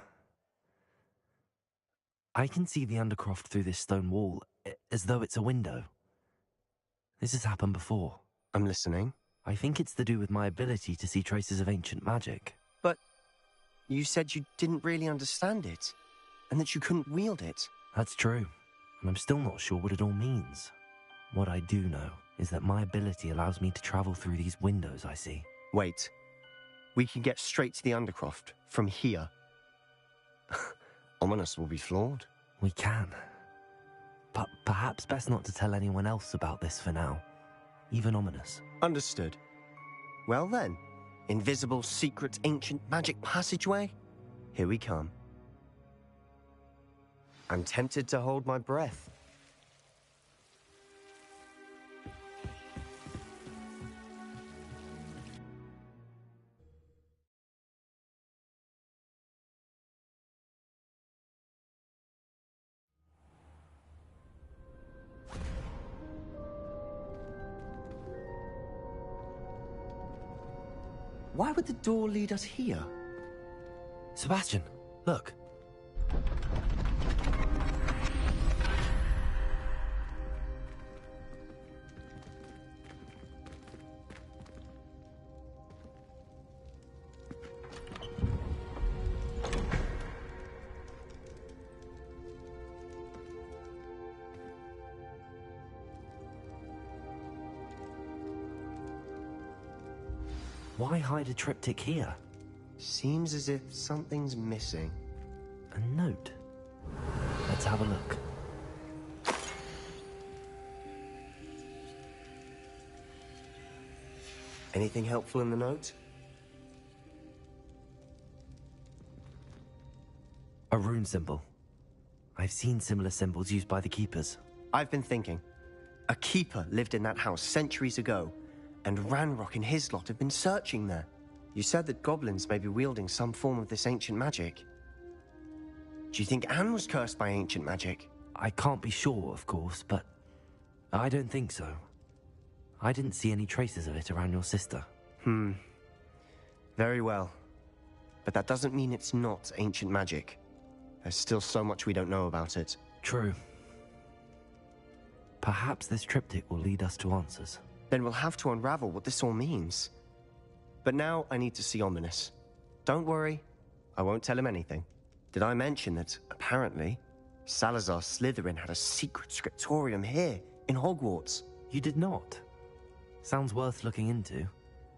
I can see the Undercroft through this stone wall, as though it's a window. This has happened before. I'm listening. I think it's to do with my ability to see traces of ancient magic. But you said you didn't really understand it, and that you couldn't wield it. That's true, and I'm still not sure what it all means. What I do know is that my ability allows me to travel through these windows I see. Wait. We can get straight to the Undercroft from here. Ominous will be floored. We can. But perhaps best not to tell anyone else about this for now. Even Ominous. Understood. Well then, invisible, secret, ancient magic passageway? Here we come. I'm tempted to hold my breath. Why would the door lead us here? Sebastian, look. Why hide a triptych here? Seems as if something's missing. A note. Let's have a look. Anything helpful in the note? A rune symbol. I've seen similar symbols used by the Keepers. I've been thinking. A Keeper lived in that house centuries ago, and Ranrock and his lot have been searching there. You said that goblins may be wielding some form of this ancient magic. Do you think Anne was cursed by ancient magic? I can't be sure, of course, but I don't think so. I didn't see any traces of it around your sister. Very well. But that doesn't mean it's not ancient magic. There's still so much we don't know about it. True. Perhaps this triptych will lead us to answers. Then we'll have to unravel what this all means. But now I need to see Ominous. Don't worry, I won't tell him anything. Did I mention that, apparently, Salazar Slytherin had a secret scriptorium here, in Hogwarts? You did not? Sounds worth looking into.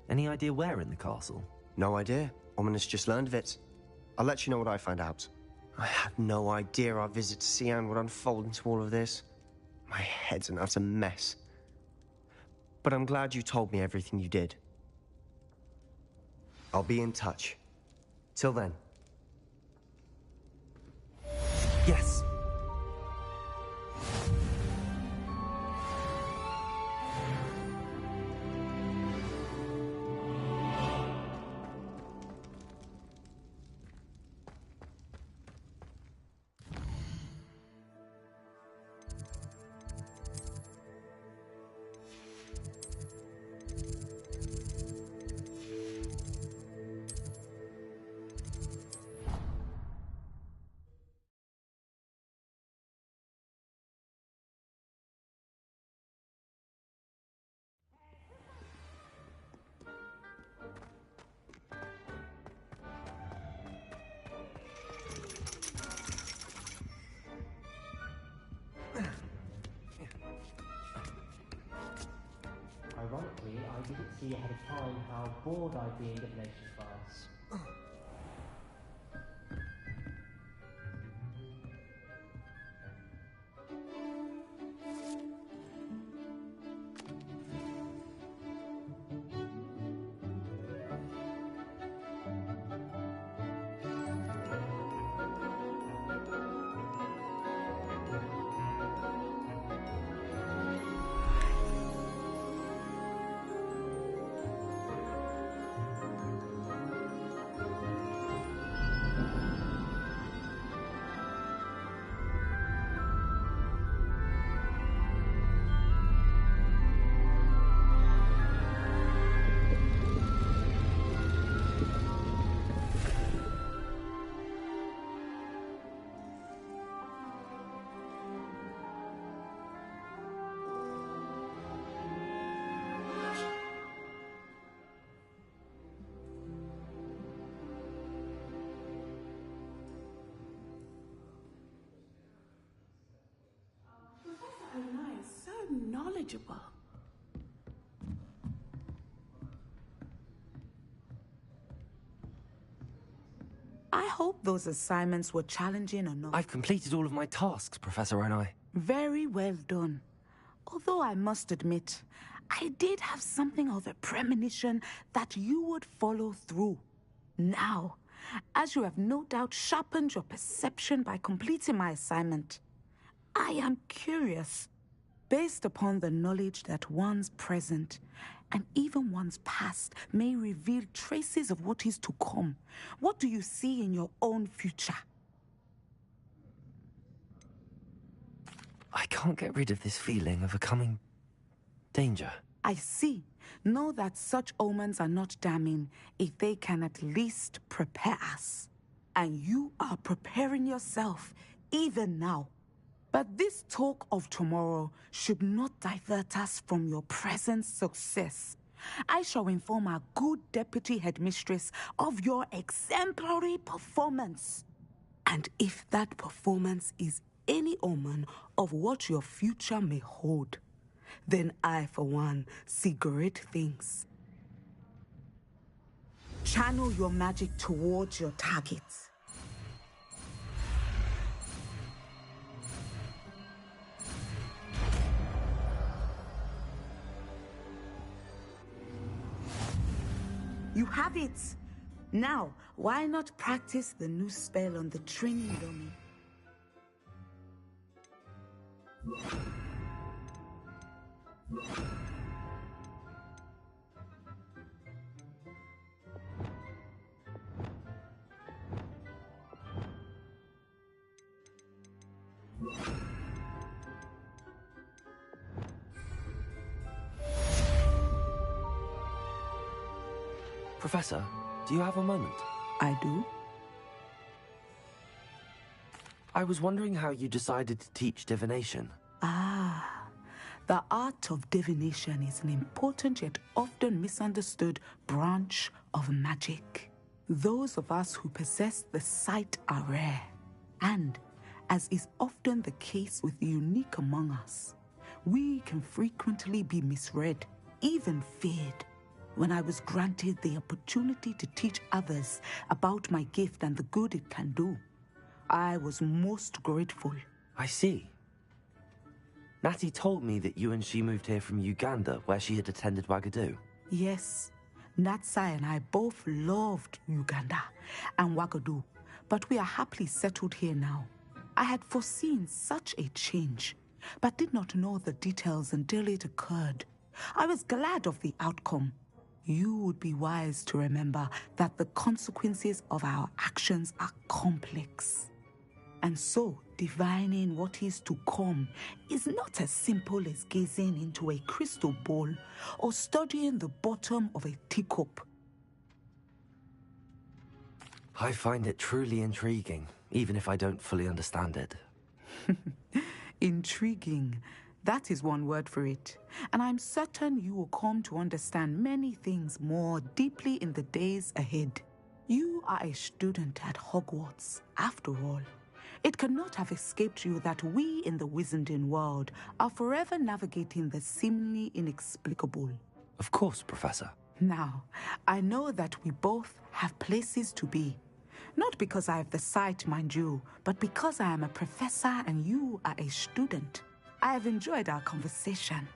Any idea where in the castle? No idea. Ominous just learned of it. I'll let you know what I find out. I had no idea our visit to Cian would unfold into all of this. My head's an utter mess. But I'm glad you told me everything you did. I'll be in touch. Till then. Yes. Ironically, I didn't see ahead of time how bored I'd be in divination class. manageable. I hope those assignments were challenging enough. I've completed all of my tasks, Professor Onai. Very well done. Although I must admit, I did have something of a premonition that you would follow through. Now, as you have no doubt sharpened your perception by completing my assignment, I am curious, based upon the knowledge that one's present and even one's past may reveal traces of what is to come. What do you see in your own future? I can't get rid of this feeling of a coming danger. I see. Know that such omens are not damning if they can at least prepare us. And you are preparing yourself, even now. But this talk of tomorrow should not divert us from your present success. I shall inform our good deputy headmistress of your exemplary performance. And if that performance is any omen of what your future may hold, then I, for one, see great things. Channel your magic towards your targets. You have it! Now, why not practice the new spell on the training dummy? Professor, do you have a moment? I do. I was wondering how you decided to teach divination. The art of divination is an important yet often misunderstood branch of magic. Those of us who possess the sight are rare, and, as is often the case with the unique among us, we can frequently be misread, even feared. When I was granted the opportunity to teach others about my gift and the good it can do, I was most grateful. I see. Natty told me that you and she moved here from Uganda, where she had attended Wagadu. Yes, Natsai and I both loved Uganda and Wagadu, but we are happily settled here now. I had foreseen such a change, but did not know the details until it occurred. I was glad of the outcome. You would be wise to remember that the consequences of our actions are complex. And so, divining what is to come is not as simple as gazing into a crystal ball or studying the bottom of a teacup. I find it truly intriguing, even if I don't fully understand it. Intriguing. That is one word for it. And I'm certain you will come to understand many things more deeply in the days ahead. You are a student at Hogwarts, after all. It cannot have escaped you that we in the Wizarding world are forever navigating the seemingly inexplicable. Of course, Professor. Now, I know that we both have places to be. Not because I have the sight, mind you, but because I am a professor and you are a student. I have enjoyed our conversation.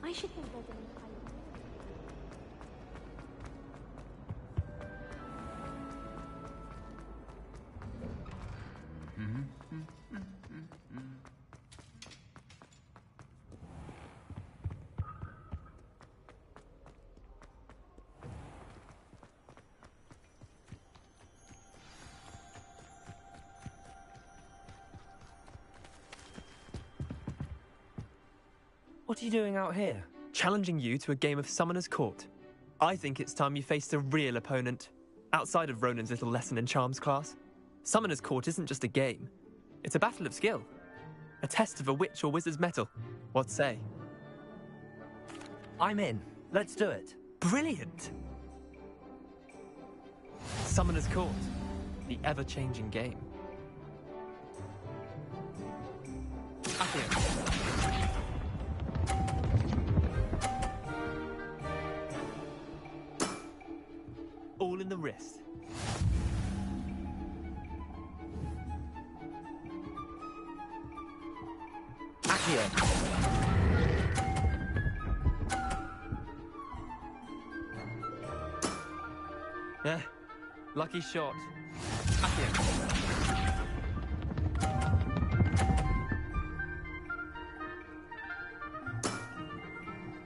I should think they're doing quite What are you doing out here? Challenging you to a game of Summoner's Court. I think it's time you faced a real opponent, outside of Ronan's little lesson in charms class. Summoner's Court isn't just a game. It's a battle of skill. A test of a witch or wizard's mettle. What say? I'm in. Let's do it. Brilliant! Summoner's Court. The ever-changing game. Accio. All in the wrist. Accio. Yeah, lucky shot. Accio.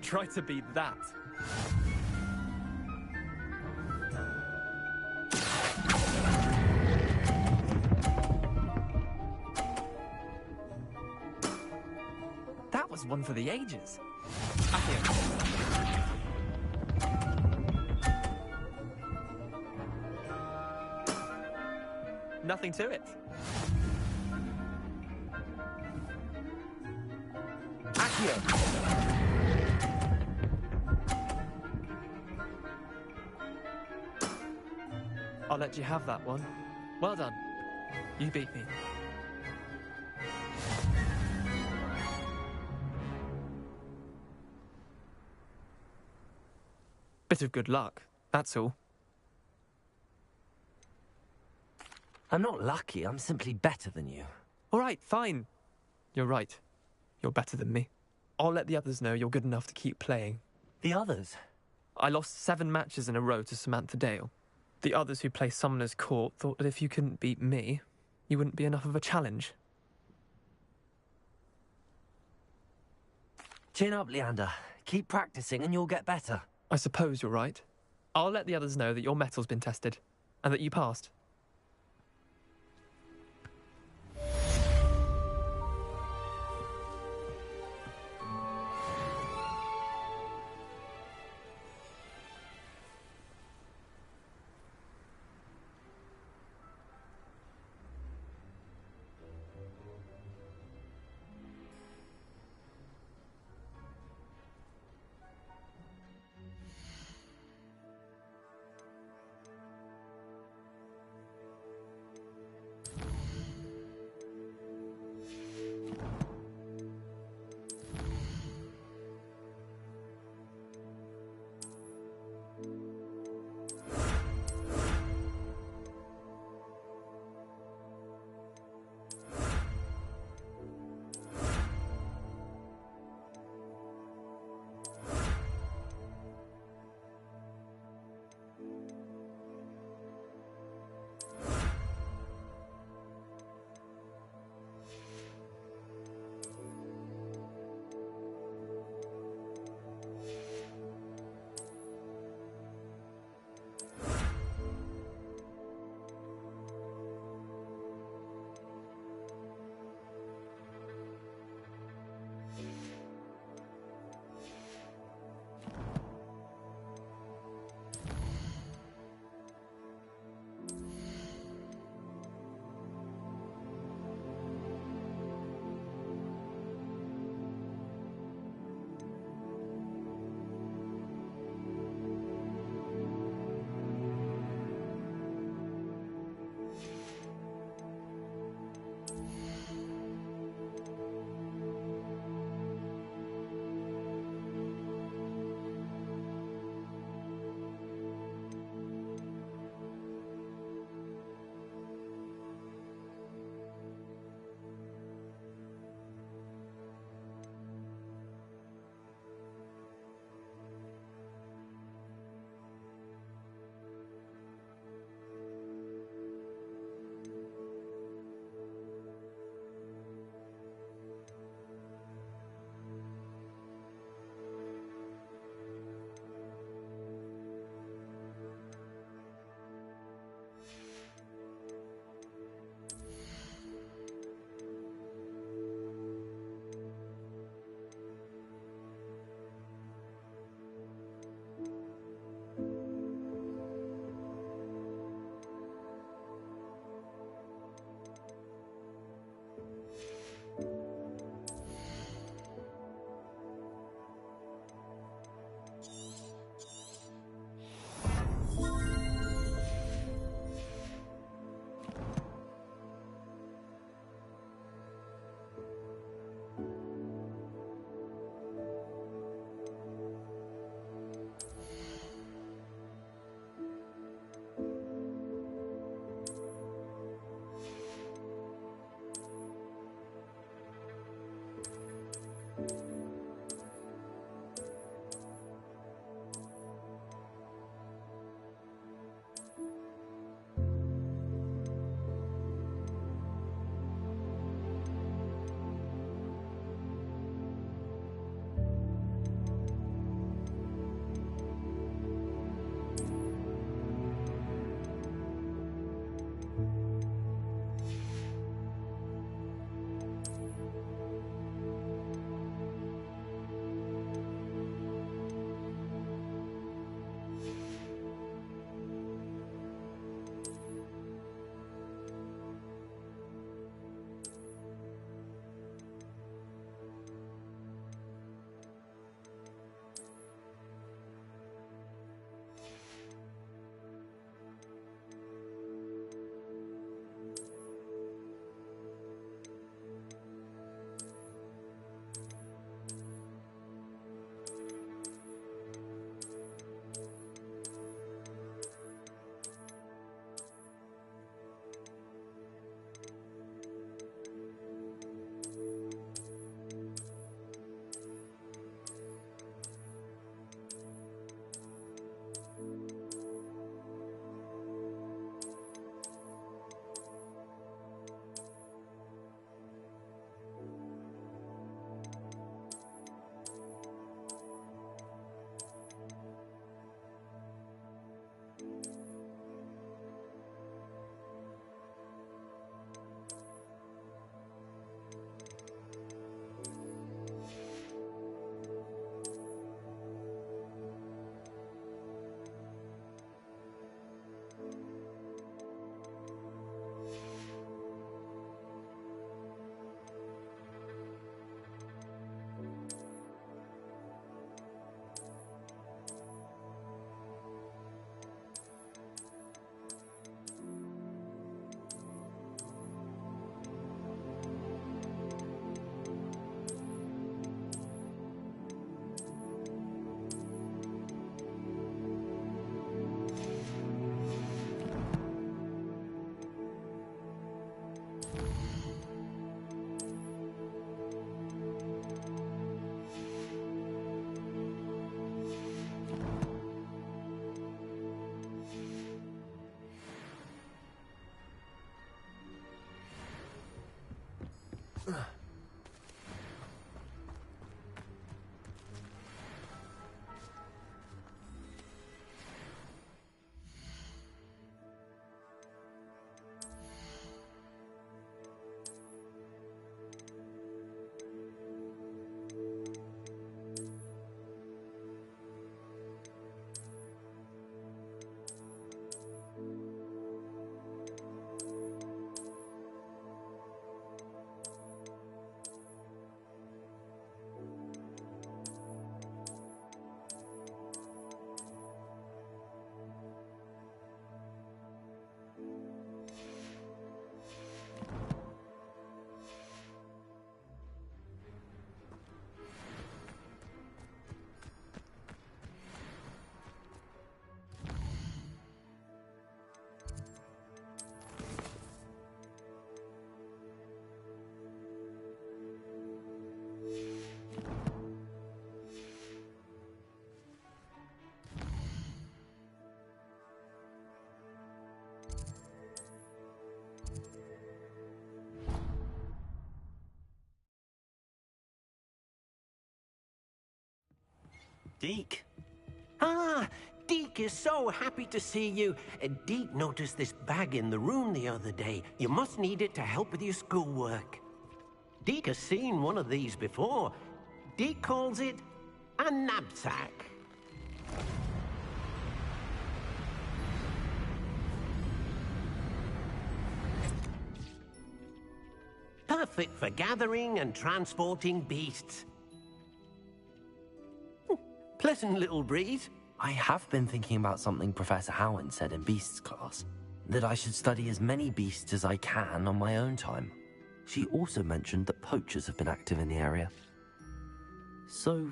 Try to beat that. That was one for the ages. Accio. Nothing to it. Accio. I'll let you have that one. Well done. You beat me. Bit of good luck, that's all. I'm not lucky, I'm simply better than you. All right, fine. You're right. You're better than me. I'll let the others know you're good enough to keep playing. The others? I lost 7 matches in a row to Samantha Dale. The others who play Summoner's Court thought that if you couldn't beat me, you wouldn't be enough of a challenge. Chin up, Leander. Keep practicing and you'll get better. I suppose you're right. I'll let the others know that your metal's been tested, and that you passed. Deke? Ah, Deke is so happy to see you. Deke noticed this bag in the room the other day. You must need it to help with your schoolwork. Deke has seen one of these before. Deke calls it a knapsack. Perfect for gathering and transporting beasts. Pleasant little breeze. I have been thinking about something Professor Howard said in Beasts class, that I should study as many beasts as I can on my own time. She also mentioned that poachers have been active in the area. So,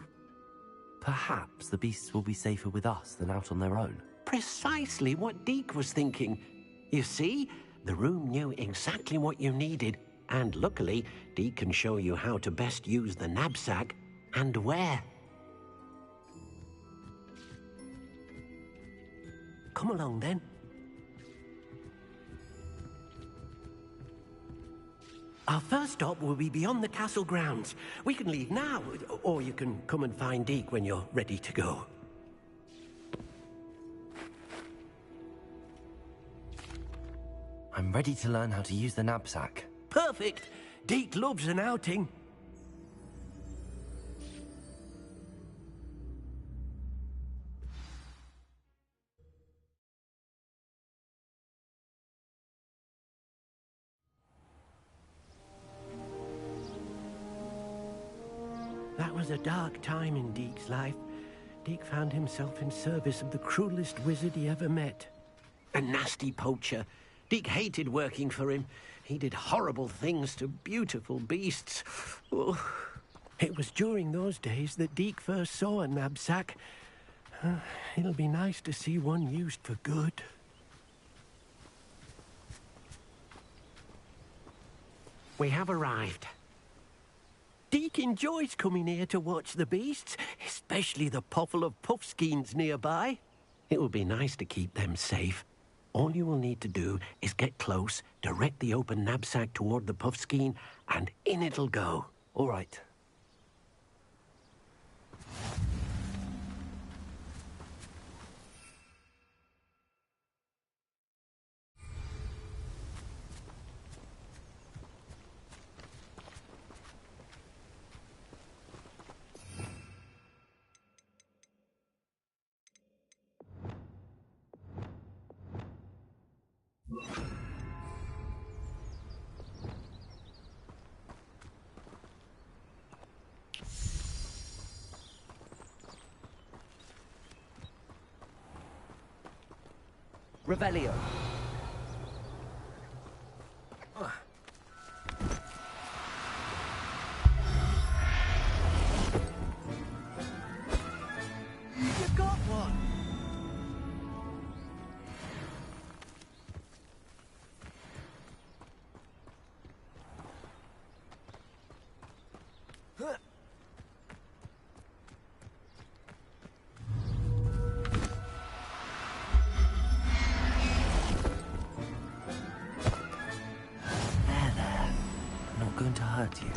perhaps the beasts will be safer with us than out on their own. Precisely what Deke was thinking. You see, the room knew exactly what you needed, and luckily, Deke can show you how to best use the knapsack and where. Come along, then. Our first stop will be beyond the castle grounds. We can leave now, or you can come and find Deke when you're ready to go. I'm ready to learn how to use the knapsack. Perfect! Deke loves an outing. That was a dark time in Deke's life. Deke found himself in service of the cruelest wizard he ever met. A nasty poacher. Deke hated working for him. He did horrible things to beautiful beasts. Oh, it was during those days that Deke first saw a knapsack. It'll be nice to see one used for good. We have arrived. Deke enjoys coming here to watch the beasts, especially the potful of puffskeins nearby. It will be nice to keep them safe. All you will need to do is get close, direct the open knapsack toward the puffskein, and in it'll go. All right. Revelio. You got one! going to hurt you.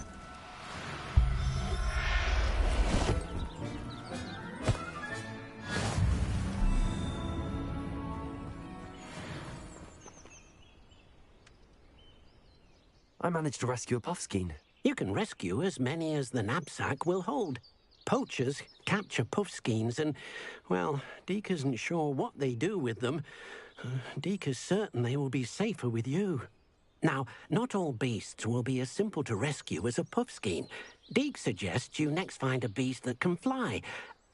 I managed to rescue a puffskein. You can rescue as many as the knapsack will hold. Poachers capture puffskeins and, well, Deke isn't sure what they do with them. Deke is certain they will be safer with you. Now, not all beasts will be as simple to rescue as a puffskein. Deke suggests you next find a beast that can fly.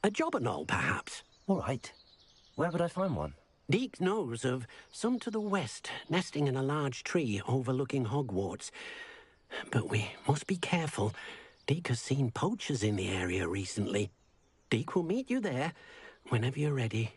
A jobberknoll, perhaps. All right. Where would I find one? Deke knows of some to the west, nesting in a large tree overlooking Hogwarts. But we must be careful. Deke has seen poachers in the area recently. Deke will meet you there whenever you're ready.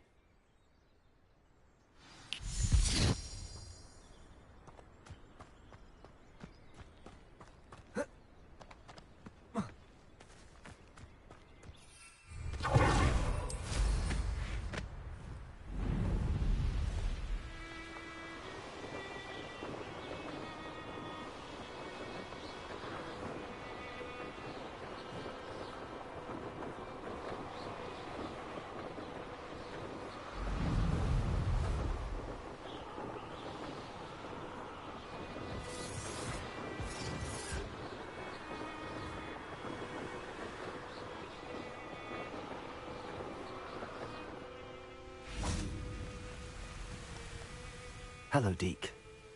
Hello, Deke.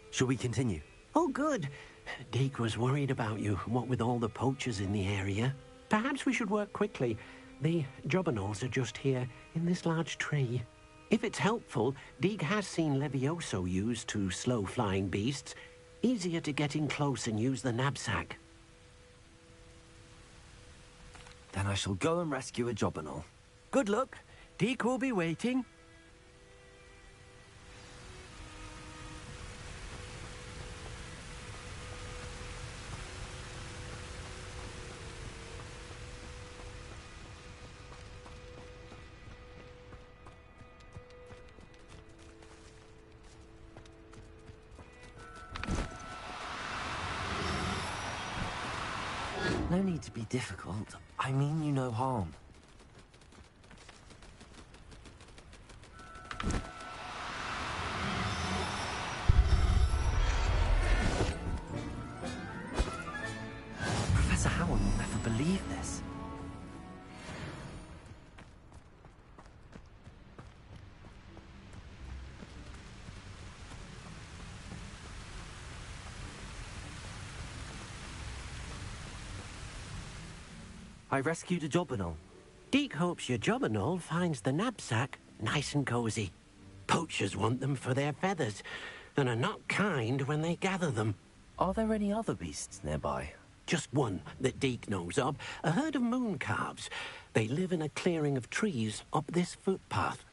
Shall we continue? Oh, good. Deke was worried about you, what with all the poachers in the area. Perhaps we should work quickly. The jobberknolls are just here, in this large tree. If it's helpful, Deke has seen Levioso used to slow flying beasts. Easier to get in close and use the knapsack. Then I shall go and rescue a jobberknoll. Good luck. Deke will be waiting. No need to be difficult. I mean you no harm. Professor Howard will never believe this. I rescued a jobberknoll. Deke hopes your jobberknoll finds the knapsack nice and cozy. Poachers want them for their feathers, and are not kind when they gather them. Are there any other beasts nearby? Just one that Deke knows of, a herd of moon calves. They live in a clearing of trees up this footpath.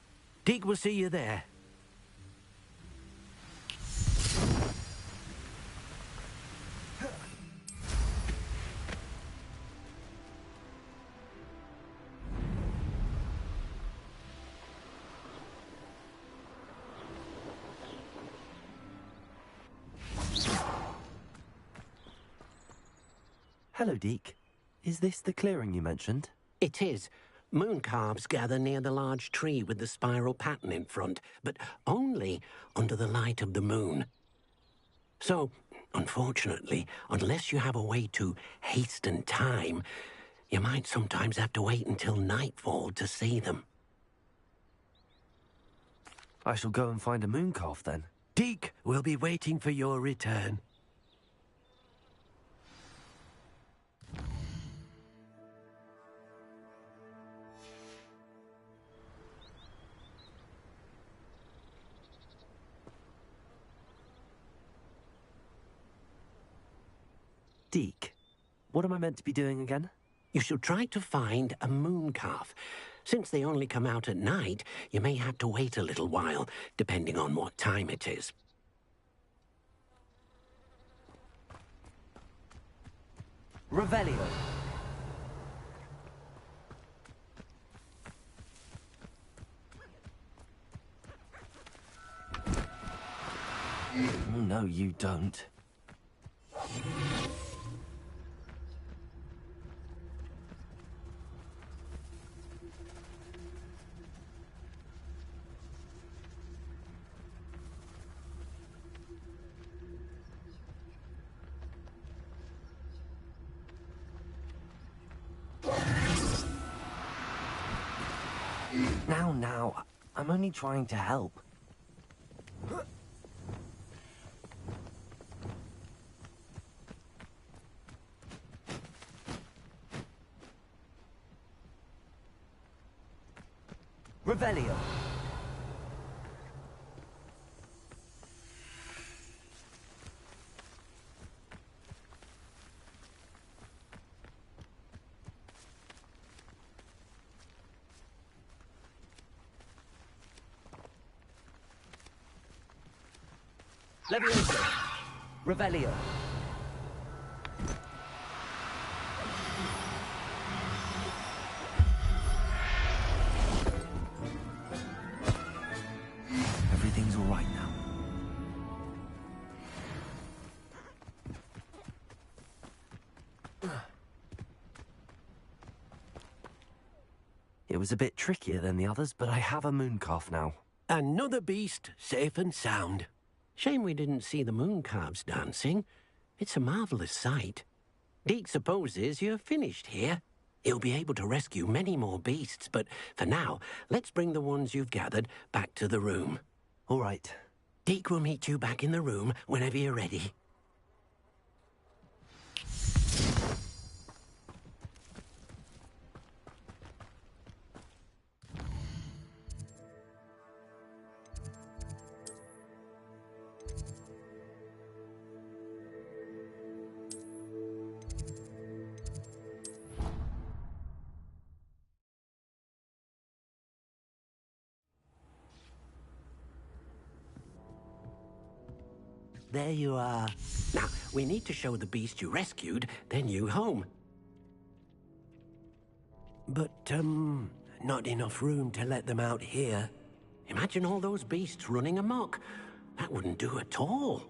Deke will see you there. Hello, Deke. Is this the clearing you mentioned? It is. Moon calves gather near the large tree with the spiral pattern in front, but only under the light of the moon. So, unfortunately, unless you have a way to hasten time, you might sometimes have to wait until nightfall to see them. I shall go and find a moon calf then. Deke will be waiting for your return. Deke, what am I meant to be doing again? You should try to find a moon calf. Since they only come out at night, you may have to wait a little while, depending on what time it is. Revelio. Oh, no, you don't. Now, I'm only trying to help. Revelio. Levioso. Revelio. Everything's all right now. It was a bit trickier than the others, but I have a moon calf now. Another beast, safe and sound. Shame we didn't see the moon calves dancing. It's a marvelous sight. Deke supposes you're finished here. He'll be able to rescue many more beasts, but for now, let's bring the ones you've gathered back to the room. All right. Deke will meet you back in the room whenever you're ready. There you are. Now, we need to show the beast you rescued their new home. But, not enough room to let them out here. Imagine all those beasts running amok. That wouldn't do at all.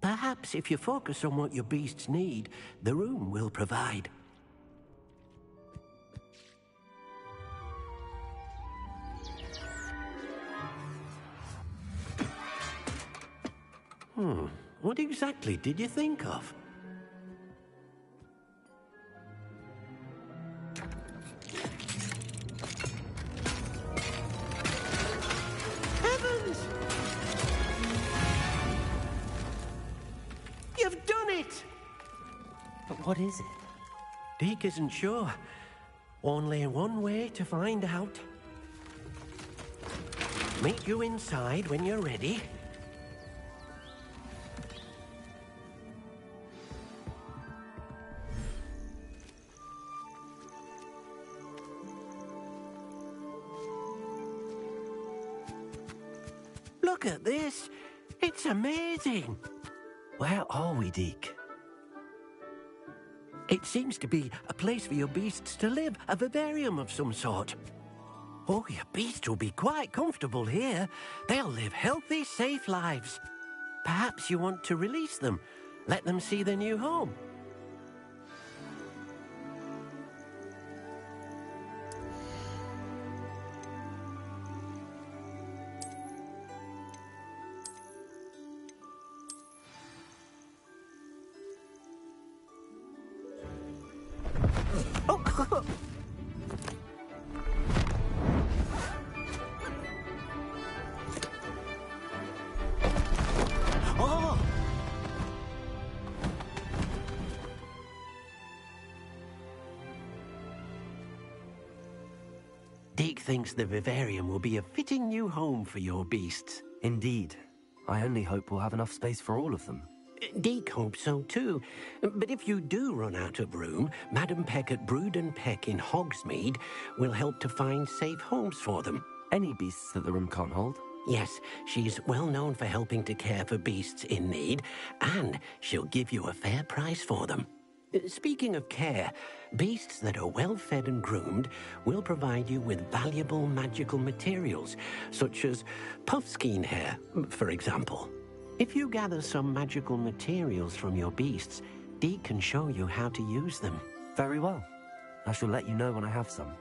Perhaps if you focus on what your beasts need, the room will provide. What exactly did you think of? Heavens! You've done it! But what is it? Deke isn't sure. Only one way to find out. Meet you inside when you're ready. Look at this. It's amazing. Where are we, Deke? It seems to be a place for your beasts to live, a vivarium of some sort. Oh, your beasts will be quite comfortable here. They'll live healthy, safe lives. Perhaps you want to release them, let them see their new home. Oh! Deke thinks the vivarium will be a fitting new home for your beasts. Indeed. I only hope we'll have enough space for all of them. Deke hopes so too. But if you do run out of room, Madam Peck at Brood and Peck in Hogsmeade will help to find safe homes for them. Any beasts that the room can't hold? Yes, she's well known for helping to care for beasts in need, and she'll give you a fair price for them. Speaking of care, beasts that are well fed and groomed will provide you with valuable magical materials, such as puffskein hair, for example. If you gather some magical materials from your beasts, Deke can show you how to use them. Very well. I shall let you know when I have some.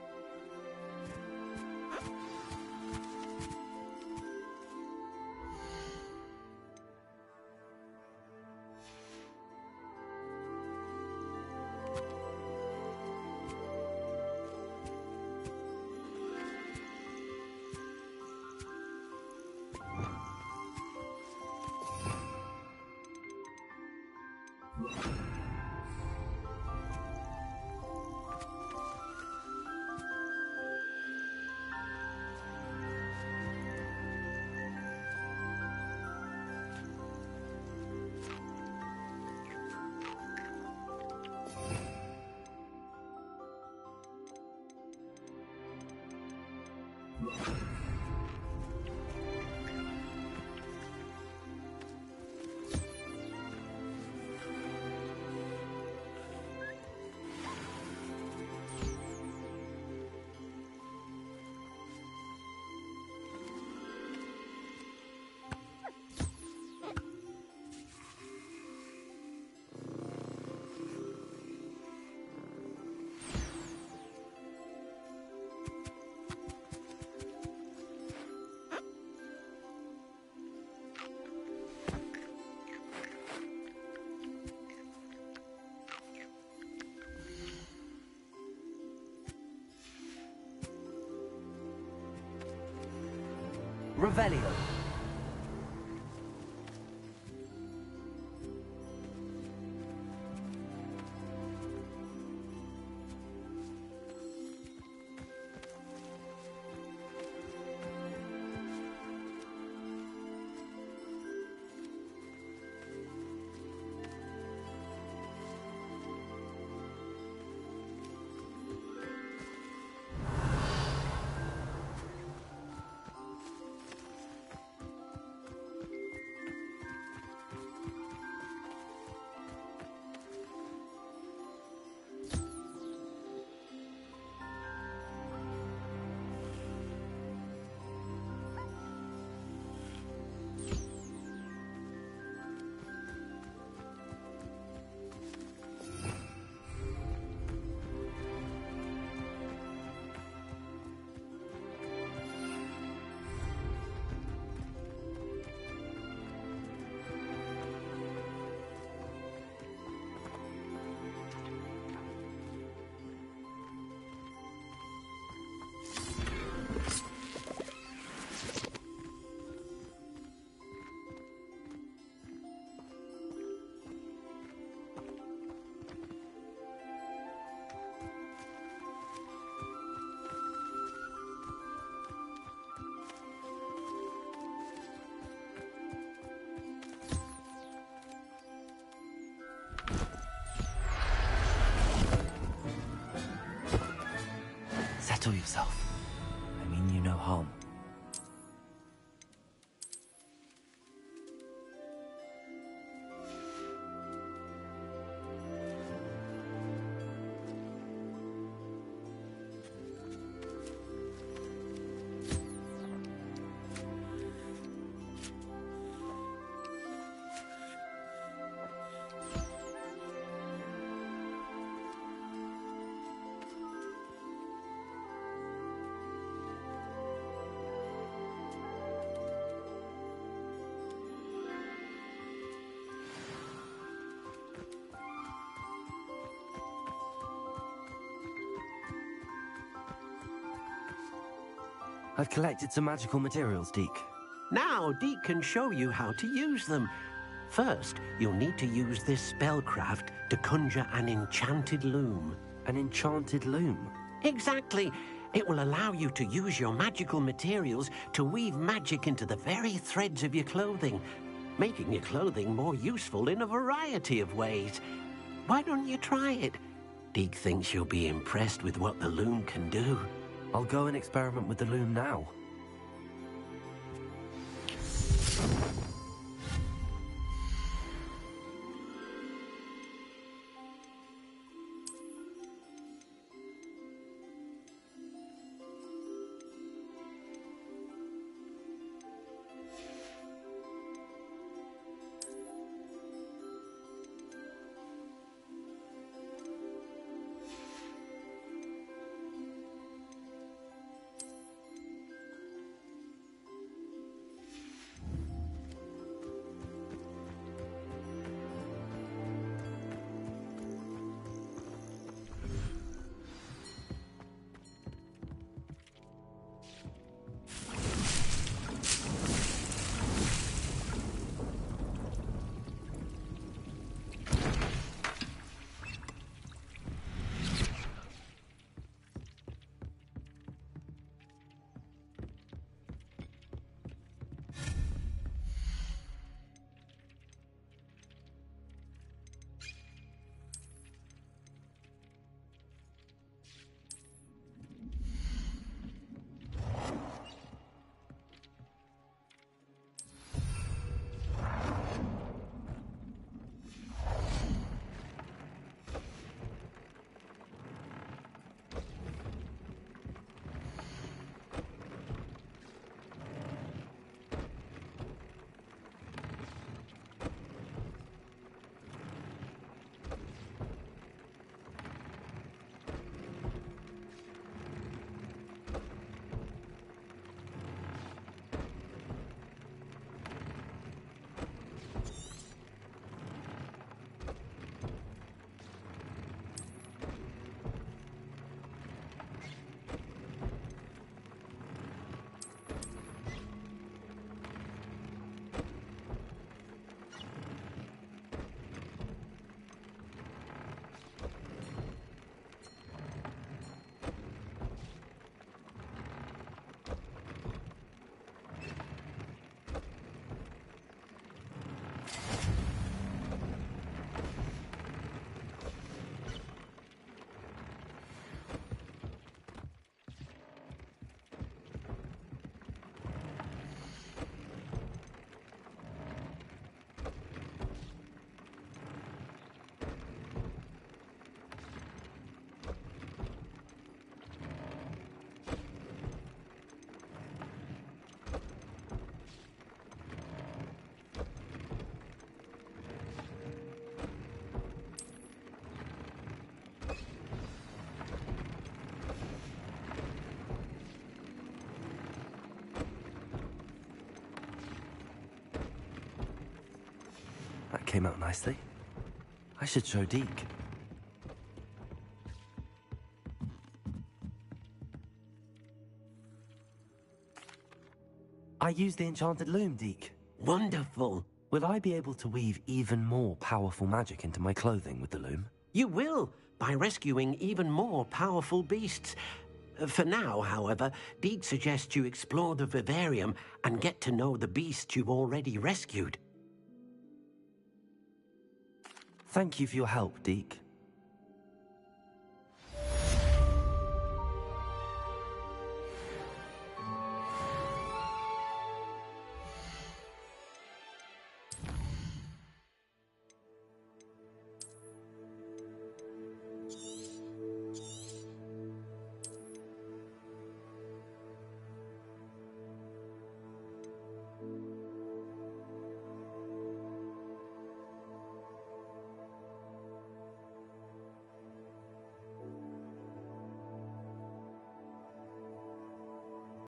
Revelio. Settle yourself. I mean you no harm. I've collected some magical materials, Deke. Now, Deke can show you how to use them. First, you'll need to use this spellcraft to conjure an enchanted loom. An enchanted loom? Exactly. It will allow you to use your magical materials to weave magic into the very threads of your clothing, making your clothing more useful in a variety of ways. Why don't you try it? Deke thinks you'll be impressed with what the loom can do. I'll go and experiment with the loom now. That came out nicely. I should show Deke. I used the enchanted loom, Deke. Wonderful. Will I be able to weave even more powerful magic into my clothing with the loom? You will, by rescuing even more powerful beasts. For now, however, Deke suggests you explore the vivarium and get to know the beasts you've already rescued. Thank you for your help, Deke.